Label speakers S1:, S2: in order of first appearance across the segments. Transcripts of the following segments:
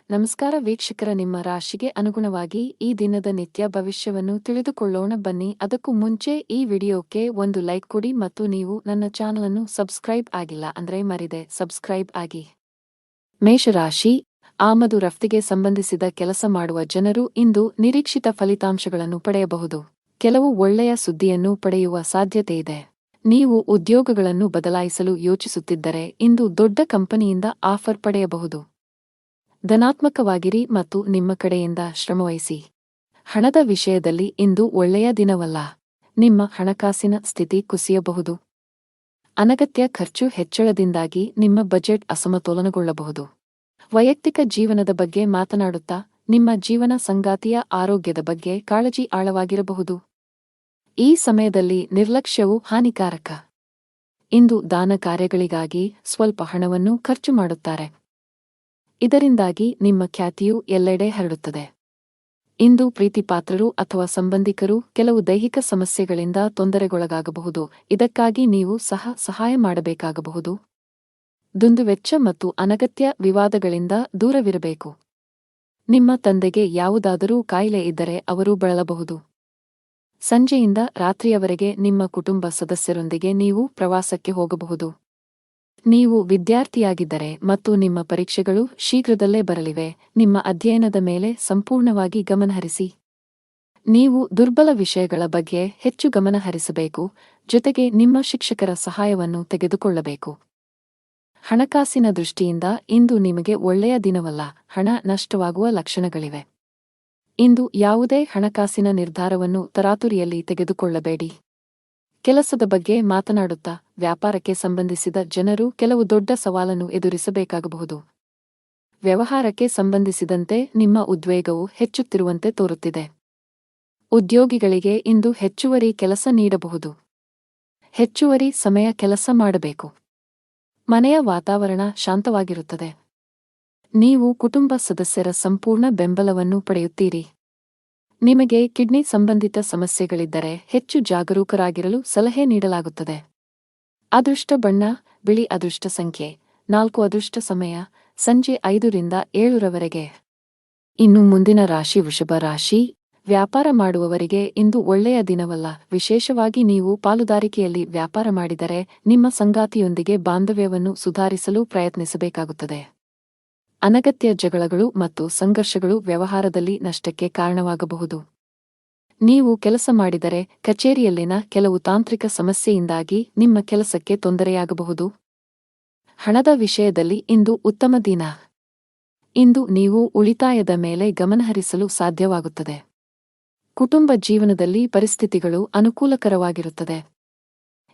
S1: ನಮಸ್ಕಾರ ವೀಕ್ಷಕರ, ನಿಮ್ಮ ರಾಶಿಗೆ ಅನುಗುಣವಾಗಿ ಈ ದಿನದ ನಿತ್ಯ ಭವಿಷ್ಯವನ್ನು ತಿಳಿದುಕೊಳ್ಳೋಣ ಬನ್ನಿ. ಅದಕ್ಕೂ ಮುಂಚೆ ಈ ವಿಡಿಯೋಕ್ಕೆ ಒಂದು ಲೈಕ್ ಕೊಡಿ ಮತ್ತು ನೀವು ನನ್ನ ಚಾನಲ್ ಅನ್ನು ಸಬ್ಸ್ಕ್ರೈಬ್ ಆಗಿಲ್ಲ ಅಂದ್ರೆ ಮರಿದೆ ಸಬ್ಸ್ಕ್ರೈಬ್ ಆಗಿ. ಮೇಷರಾಶಿ, ಆಮದು ರಫ್ತಿಗೆ ಸಂಬಂಧಿಸಿದ ಕೆಲಸ ಮಾಡುವ ಜನರು ಇಂದು ನಿರೀಕ್ಷಿತ ಫಲಿತಾಂಶಗಳನ್ನು ಪಡೆಯಬಹುದು. ಕೆಲವು ಒಳ್ಳೆಯ ಸುದ್ದಿಯನ್ನು ಪಡೆಯುವ ಸಾಧ್ಯತೆಯಿದೆ. ನೀವು ಉದ್ಯೋಗಗಳನ್ನು ಬದಲಾಯಿಸಲು ಯೋಚಿಸುತ್ತಿದ್ದರೆ ಇಂದು ದೊಡ್ಡ ಕಂಪನಿಯಿಂದ ಆಫರ್ ಪಡೆಯಬಹುದು. ಧನಾತ್ಮಕವಾಗಿರಿ ಮತ್ತು ನಿಮ್ಮ ಕಡೆಯಿಂದ ಶ್ರಮವಹಿಸಿ. ಹಣದ ವಿಷಯದಲ್ಲಿ ಇಂದು ಒಳ್ಳೆಯ ದಿನವಲ್ಲ. ನಿಮ್ಮ ಹಣಕಾಸಿನ ಸ್ಥಿತಿ ಕುಸಿಯಬಹುದು. ಅನಗತ್ಯ ಖರ್ಚು ಹೆಚ್ಚಳದಿಂದಾಗಿ ನಿಮ್ಮ ಬಜೆಟ್ ಅಸಮತೋಲನಗೊಳ್ಳಬಹುದು. ವೈಯಕ್ತಿಕ ಜೀವನದ ಬಗ್ಗೆ ಮಾತನಾಡುತ್ತಾ ನಿಮ್ಮ ಜೀವನ ಸಂಗಾತಿಯ ಆರೋಗ್ಯದ ಬಗ್ಗೆ ಕಾಳಜಿ ಆಳವಾಗಿರಬಹುದು. ಈ ಸಮಯದಲ್ಲಿ ನಿರ್ಲಕ್ಷ್ಯವು ಹಾನಿಕಾರಕ. ಇಂದು ದಾನ ಕಾರ್ಯಗಳಿಗಾಗಿ ಸ್ವಲ್ಪ ಹಣವನ್ನು ಖರ್ಚು ಮಾಡುತ್ತಾರೆ. ಇದರಿಂದಾಗಿ ನಿಮ್ಮ ಖ್ಯಾತಿಯು ಎಲ್ಲೆಡೆ ಹರಡುತ್ತದೆ. ಇಂದು ಪ್ರೀತಿಪಾತ್ರರು ಅಥವಾ ಸಂಬಂಧಿಕರು ಕೆಲವು ದೈಹಿಕ ಸಮಸ್ಯೆಗಳಿಂದ ತೊಂದರೆಗೊಳಗಾಗಬಹುದು. ಇದಕ್ಕಾಗಿ ನೀವು ಸಹಾಯ ಮಾಡಬೇಕಾಗಬಹುದು. ದುಂದುವೆಚ್ಚ ಮತ್ತು ಅನಗತ್ಯ ವಿವಾದಗಳಿಂದ ದೂರವಿರಬೇಕು. ನಿಮ್ಮ ತಂದೆಗೆ ಯಾವುದಾದರೂ ಕಾಯಿಲೆ ಇದ್ದರೆ ಅವರು ಬಳಲಬಹುದು. ಸಂಜೆಯಿಂದ ರಾತ್ರಿಯವರೆಗೆ ನಿಮ್ಮ ಕುಟುಂಬ ಸದಸ್ಯರೊಂದಿಗೆ ನೀವು ಪ್ರವಾಸಕ್ಕೆ ಹೋಗಬಹುದು. ನೀವು ವಿದ್ಯಾರ್ಥಿಯಾಗಿದ್ದರೆ ಮತ್ತು ನಿಮ್ಮ ಪರೀಕ್ಷೆಗಳು ಶೀಘ್ರದಲ್ಲೇ ಬರಲಿವೆ, ನಿಮ್ಮ ಅಧ್ಯಯನದ ಮೇಲೆ ಸಂಪೂರ್ಣವಾಗಿ ಗಮನಹರಿಸಿ. ನೀವು ದುರ್ಬಲ ವಿಷಯಗಳ ಬಗ್ಗೆ ಹೆಚ್ಚು ಗಮನಹರಿಸಬೇಕು, ಜೊತೆಗೆ ನಿಮ್ಮ ಶಿಕ್ಷಕರ ಸಹಾಯವನ್ನು ತೆಗೆದುಕೊಳ್ಳಬೇಕು. ಹಣಕಾಸಿನ ದೃಷ್ಟಿಯಿಂದ ಇಂದು ನಿಮಗೆ ಒಳ್ಳೆಯ ದಿನವಲ್ಲ. ಹಣ ನಷ್ಟವಾಗುವ ಲಕ್ಷಣಗಳಿವೆ. ಇಂದು ಯಾವುದೇ ಹಣಕಾಸಿನ ನಿರ್ಧಾರವನ್ನು ತರಾತುರಿಯಲ್ಲಿ ತೆಗೆದುಕೊಳ್ಳಬೇಡಿ. ಕೆಲಸದ ಬಗ್ಗೆ ಮಾತನಾಡುತ್ತಾ ವ್ಯಾಪಾರಕ್ಕೆ ಸಂಬಂಧಿಸಿದ ಜನರು ಕೆಲವು ದೊಡ್ಡ ಸವಾಲನ್ನು ಎದುರಿಸಬೇಕಾಗಬಹುದು. ವ್ಯವಹಾರಕ್ಕೆ ಸಂಬಂಧಿಸಿದಂತೆ ನಿಮ್ಮ ಉದ್ವೇಗವು ಹೆಚ್ಚುತ್ತಿರುವಂತೆ ತೋರುತ್ತಿದೆ. ಉದ್ಯೋಗಿಗಳಿಗೆ ಇಂದು ಹೆಚ್ಚುವರಿ ಕೆಲಸ ನೀಡಬಹುದು. ಹೆಚ್ಚುವರಿ ಸಮಯ ಕೆಲಸ ಮಾಡಬೇಕು. ಮನೆಯ ವಾತಾವರಣ ಶಾಂತವಾಗಿರುತ್ತದೆ. ನೀವು ಕುಟುಂಬ ಸದಸ್ಯರ ಸಂಪೂರ್ಣ ಬೆಂಬಲವನ್ನು ಪಡೆಯುತ್ತೀರಿ. ನಿಮಗೆ ಕಿಡ್ನಿ ಸಂಬಂಧಿತ ಸಮಸ್ಯೆಗಳಿದ್ದರೆ ಹೆಚ್ಚು ಜಾಗರೂಕರಾಗಿರಲು ಸಲಹೆ ನೀಡಲಾಗುತ್ತದೆ. ಅದೃಷ್ಟ ಬಣ್ಣ ಬಿಳಿ. ಅದೃಷ್ಟ ಸಂಖ್ಯೆ 4. ಅದೃಷ್ಟ ಸಮಯ ಸಂಜೆ 5 ರಿಂದ 7 ರವರೆಗೆ. ಇನ್ನು ಮುಂದಿನ ರಾಶಿ ವೃಷಭ ರಾಶಿ. ವ್ಯಾಪಾರ ಮಾಡುವವರಿಗೆ ಇಂದು ಒಳ್ಳೆಯ ದಿನವಲ್ಲ. ವಿಶೇಷವಾಗಿ ನೀವು ಪಾಲುದಾರಿಕೆಯಲ್ಲಿ ವ್ಯಾಪಾರ ಮಾಡಿದರೆ ನಿಮ್ಮ ಸಂಗಾತಿಯೊಂದಿಗೆ ಬಾಂಧವ್ಯವನ್ನು ಸುಧಾರಿಸಲು ಪ್ರಯತ್ನಿಸಬೇಕಾಗುತ್ತದೆ. ಅನಗತ್ಯ ಜಗಳಗಳು ಮತ್ತು ಸಂಘರ್ಷಗಳು ವ್ಯವಹಾರದಲ್ಲಿ ನಷ್ಟಕ್ಕೆ ಕಾರಣವಾಗಬಹುದು. ನೀವು ಕೆಲಸ ಮಾಡಿದರೆ ಕಚೇರಿಯಲ್ಲಿನ ಕೆಲವು ತಾಂತ್ರಿಕ ಸಮಸ್ಯೆಯಿಂದಾಗಿ ನಿಮ್ಮ ಕೆಲಸಕ್ಕೆ ತೊಂದರೆಯಾಗಬಹುದು. ಹಣದ ವಿಷಯದಲ್ಲಿ ಇಂದು ಉತ್ತಮ ದಿನ. ಇಂದು ನೀವು ಉಳಿತಾಯದ ಮೇಲೆ ಗಮನಹರಿಸಲು ಸಾಧ್ಯವಾಗುತ್ತದೆ. ಕುಟುಂಬ ಜೀವನದಲ್ಲಿ ಪರಿಸ್ಥಿತಿಗಳು ಅನುಕೂಲಕರವಾಗಿರುತ್ತದೆ.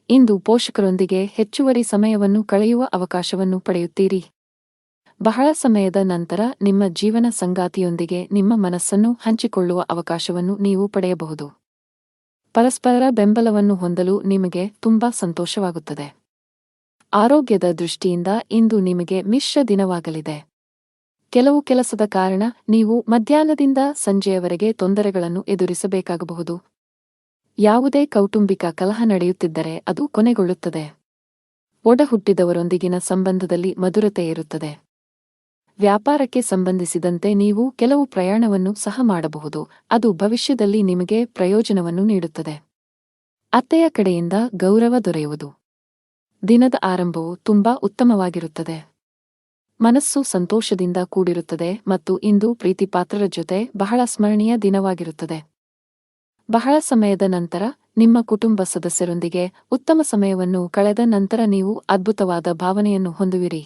S1: ಇಂದು ಪೋಷಕರೊಂದಿಗೆ ಹೆಚ್ಚುವರಿ ಸಮಯವನ್ನು ಕಳೆಯುವ ಅವಕಾಶವನ್ನು ಪಡೆಯುತ್ತೀರಿ. ಬಹಳ ಸಮಯದ ನಂತರ ನಿಮ್ಮ ಜೀವನ ಸಂಗಾತಿಯೊಂದಿಗೆ ನಿಮ್ಮ ಮನಸ್ಸನ್ನು ಹಂಚಿಕೊಳ್ಳುವ ಅವಕಾಶವನ್ನು ನೀವು ಪಡೆಯಬಹುದು. ಪರಸ್ಪರ ಬೆಂಬಲವನ್ನು ಹೊಂದಲು ನಿಮಗೆ ತುಂಬಾ ಸಂತೋಷವಾಗುತ್ತದೆ. ಆರೋಗ್ಯದ ದೃಷ್ಟಿಯಿಂದ ಇಂದು ನಿಮಗೆ ಮಿಶ್ರ ದಿನವಾಗಲಿದೆ. ಕೆಲವು ಕೆಲಸದ ಕಾರಣ ನೀವು ಮಧ್ಯಾಹ್ನದಿಂದ ಸಂಜೆಯವರೆಗೆ ತೊಂದರೆಗಳನ್ನು ಎದುರಿಸಬೇಕಾಗಬಹುದು. ಯಾವುದೇ ಕೌಟುಂಬಿಕ ಕಲಹ ನಡೆಯುತ್ತಿದ್ದರೆ ಅದು ಕೊನೆಗೊಳ್ಳುತ್ತದೆ. ಒಡಹುಟ್ಟಿದವರೊಂದಿಗಿನ ಸಂಬಂಧದಲ್ಲಿ ಮಧುರತೆ ಇರುತ್ತದೆ. ವ್ಯಾಪಾರಕ್ಕೆ ಸಂಬಂಧಿಸಿದಂತೆ ನೀವು ಕೆಲವು ಪ್ರಯಾಣವನ್ನು ಸಹ ಮಾಡಬಹುದು. ಅದು ಭವಿಷ್ಯದಲ್ಲಿ ನಿಮಗೆ ಪ್ರಯೋಜನವನ್ನು ನೀಡುತ್ತದೆ. ಅತ್ತೆಯ ಕಡೆಯಿಂದ ಗೌರವ ದೊರೆಯುವುದು. ದಿನದ ಆರಂಭವು ತುಂಬಾ ಉತ್ತಮವಾಗಿರುತ್ತದೆ. ಮನಸ್ಸು ಸಂತೋಷದಿಂದ ಕೂಡಿರುತ್ತದೆ ಮತ್ತು ಇಂದು ಪ್ರೀತಿಪಾತ್ರರ ಜೊತೆ ಬಹಳ ಸ್ಮರಣೀಯ ದಿನವಾಗಿರುತ್ತದೆ. ಬಹಳ ಸಮಯದ ನಂತರ ನಿಮ್ಮ ಕುಟುಂಬ ಸದಸ್ಯರೊಂದಿಗೆ ಉತ್ತಮ ಸಮಯವನ್ನು ಕಳೆದ ನಂತರ ನೀವು ಅದ್ಭುತವಾದ ಭಾವನೆಯನ್ನು ಹೊಂದುವಿರಿ.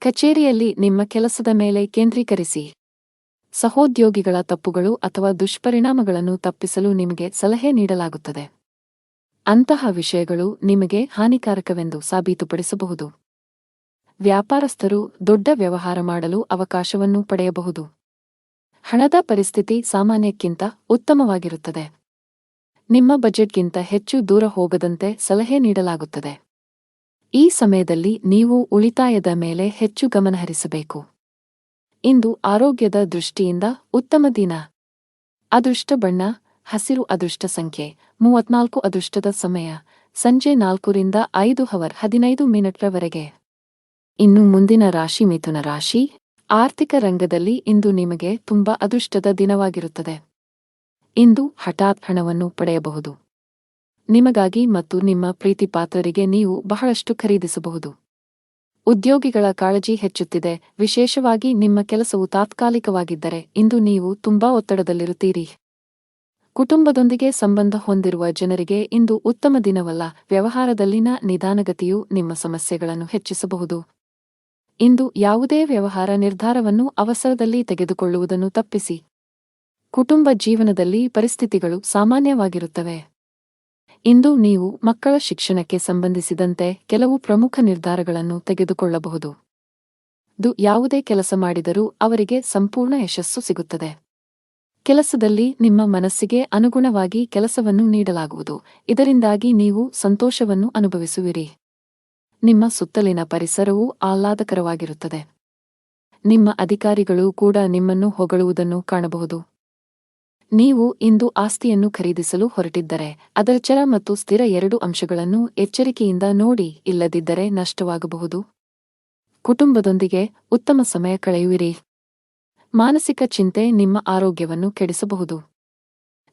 S1: ಕಚೇರಿಯಲ್ಲಿ ನಿಮ್ಮ ಕೆಲಸದ ಮೇಲೆ ಕೇಂದ್ರೀಕರಿಸಿ. ಸಹೋದ್ಯೋಗಿಗಳ ತಪ್ಪುಗಳು ಅಥವಾ ದುಷ್ಪರಿಣಾಮಗಳನ್ನು ತಪ್ಪಿಸಲು ನಿಮಗೆ ಸಲಹೆ ನೀಡಲಾಗುತ್ತದೆ. ಅಂತಹ ವಿಷಯಗಳು ನಿಮಗೆ ಹಾನಿಕಾರಕವೆಂದು ಸಾಬೀತುಪಡಿಸಬಹುದು. ವ್ಯಾಪಾರಸ್ಥರು ದೊಡ್ಡ ವ್ಯವಹಾರ ಮಾಡಲು ಅವಕಾಶವನ್ನು ಪಡೆಯಬಹುದು. ಹಣದ ಪರಿಸ್ಥಿತಿ ಸಾಮಾನ್ಯಕ್ಕಿಂತ ಉತ್ತಮವಾಗಿರುತ್ತದೆ. ನಿಮ್ಮ ಬಜೆಟ್ಗಿಂತ ಹೆಚ್ಚು ದೂರ ಹೋಗದಂತೆ ಸಲಹೆ ನೀಡಲಾಗುತ್ತದೆ. ಈ ಸಮಯದಲ್ಲಿ ನೀವು ಉಳಿತಾಯದ ಮೇಲೆ ಹೆಚ್ಚು ಗಮನಹರಿಸಬೇಕು. ಇಂದು ಆರೋಗ್ಯದ ದೃಷ್ಟಿಯಿಂದ ಉತ್ತಮ ದಿನ. ಅದೃಷ್ಟ ಬಣ್ಣ ಹಸಿರು. ಅದೃಷ್ಟ ಸಂಖ್ಯೆ 34. ಅದೃಷ್ಟದ ಸಮಯ ಸಂಜೆ 4 ರಿಂದ 5 15 ರವರೆಗೆ. ಇನ್ನು ಮುಂದಿನ ರಾಶಿ ಮಿಥುನ ರಾಶಿ. ಆರ್ಥಿಕ ರಂಗದಲ್ಲಿ ಇಂದು ನಿಮಗೆ ತುಂಬಾ ಅದೃಷ್ಟದ ದಿನವಾಗಿರುತ್ತದೆ. ಇಂದು ಹಠಾತ್ ಹಣವನ್ನು ಪಡೆಯಬಹುದು. ನಿಮಗಾಗಿ ಮತ್ತು ನಿಮ್ಮ ಪ್ರೀತಿಪಾತ್ರರಿಗೆ ನೀವು ಬಹಳಷ್ಟು ಖರೀದಿಸಬಹುದು. ಉದ್ಯೋಗಿಗಳ ಕಾಳಜಿ ಹೆಚ್ಚುತ್ತಿದೆ, ವಿಶೇಷವಾಗಿ ನಿಮ್ಮ ಕೆಲಸವು ತಾತ್ಕಾಲಿಕವಾಗಿದ್ದರೆ ಇಂದು ನೀವು ತುಂಬಾ ಒತ್ತಡದಲ್ಲಿರುತ್ತೀರಿ. ಕುಟುಂಬದೊಂದಿಗೆ ಸಂಬಂಧ ಹೊಂದಿರುವ ಜನರಿಗೆ ಇಂದು ಉತ್ತಮ ದಿನವಲ್ಲ. ವ್ಯವಹಾರದಲ್ಲಿನ ನಿಧಾನಗತಿಯು ನಿಮ್ಮ ಸಮಸ್ಯೆಗಳನ್ನು ಹೆಚ್ಚಿಸಬಹುದು. ಇಂದು ಯಾವುದೇ ವ್ಯವಹಾರ ನಿರ್ಧಾರವನ್ನು ಅವಸರದಲ್ಲಿ ತೆಗೆದುಕೊಳ್ಳುವುದನ್ನು ತಪ್ಪಿಸಿ. ಕುಟುಂಬ ಜೀವನದಲ್ಲಿ ಪರಿಸ್ಥಿತಿಗಳು ಸಾಮಾನ್ಯವಾಗಿರುತ್ತವೆ. ಇಂದು ನೀವು ಮಕ್ಕಳ ಶಿಕ್ಷಣಕ್ಕೆ ಸಂಬಂಧಿಸಿದಂತೆ ಕೆಲವು ಪ್ರಮುಖ ನಿರ್ಧಾರಗಳನ್ನು ತೆಗೆದುಕೊಳ್ಳಬಹುದು. ಯಾವುದೇ ಕೆಲಸ ಮಾಡಿದರೂ ಅವರಿಗೆ ಸಂಪೂರ್ಣ ಯಶಸ್ಸು ಸಿಗುತ್ತದೆ. ಕೆಲಸದಲ್ಲಿ ನಿಮ್ಮ ಮನಸ್ಸಿಗೆ ಅನುಗುಣವಾಗಿ ಕೆಲಸವನ್ನು ನೀಡಲಾಗುವುದು, ಇದರಿಂದಾಗಿ ನೀವು ಸಂತೋಷವನ್ನು ಅನುಭವಿಸುವಿರಿ. ನಿಮ್ಮ ಸುತ್ತಲಿನ ಪರಿಸರವು ಆಹ್ಲಾದಕರವಾಗಿರುತ್ತದೆ. ನಿಮ್ಮ ಅಧಿಕಾರಿಗಳು ಕೂಡ ನಿಮ್ಮನ್ನು ಹೊಗಳುವುದನ್ನು ಕಾಣಬಹುದು. ನೀವು ಇಂದು ಆಸ್ತಿಯನ್ನು ಖರೀದಿಸಲು ಹೊರಟಿದ್ದರೆ ಅದರ ಚರ ಮತ್ತು ಸ್ಥಿರ ಎರಡೂ ಅಂಶಗಳನ್ನು ಎಚ್ಚರಿಕೆಯಿಂದ ನೋಡಿ, ಇಲ್ಲದಿದ್ದರೆ ನಷ್ಟವಾಗಬಹುದು. ಕುಟುಂಬದೊಂದಿಗೆ ಉತ್ತಮ ಸಮಯ ಕಳೆಯುವಿರಿ. ಮಾನಸಿಕ ಚಿಂತೆ ನಿಮ್ಮ ಆರೋಗ್ಯವನ್ನು ಕೆಡಿಸಬಹುದು.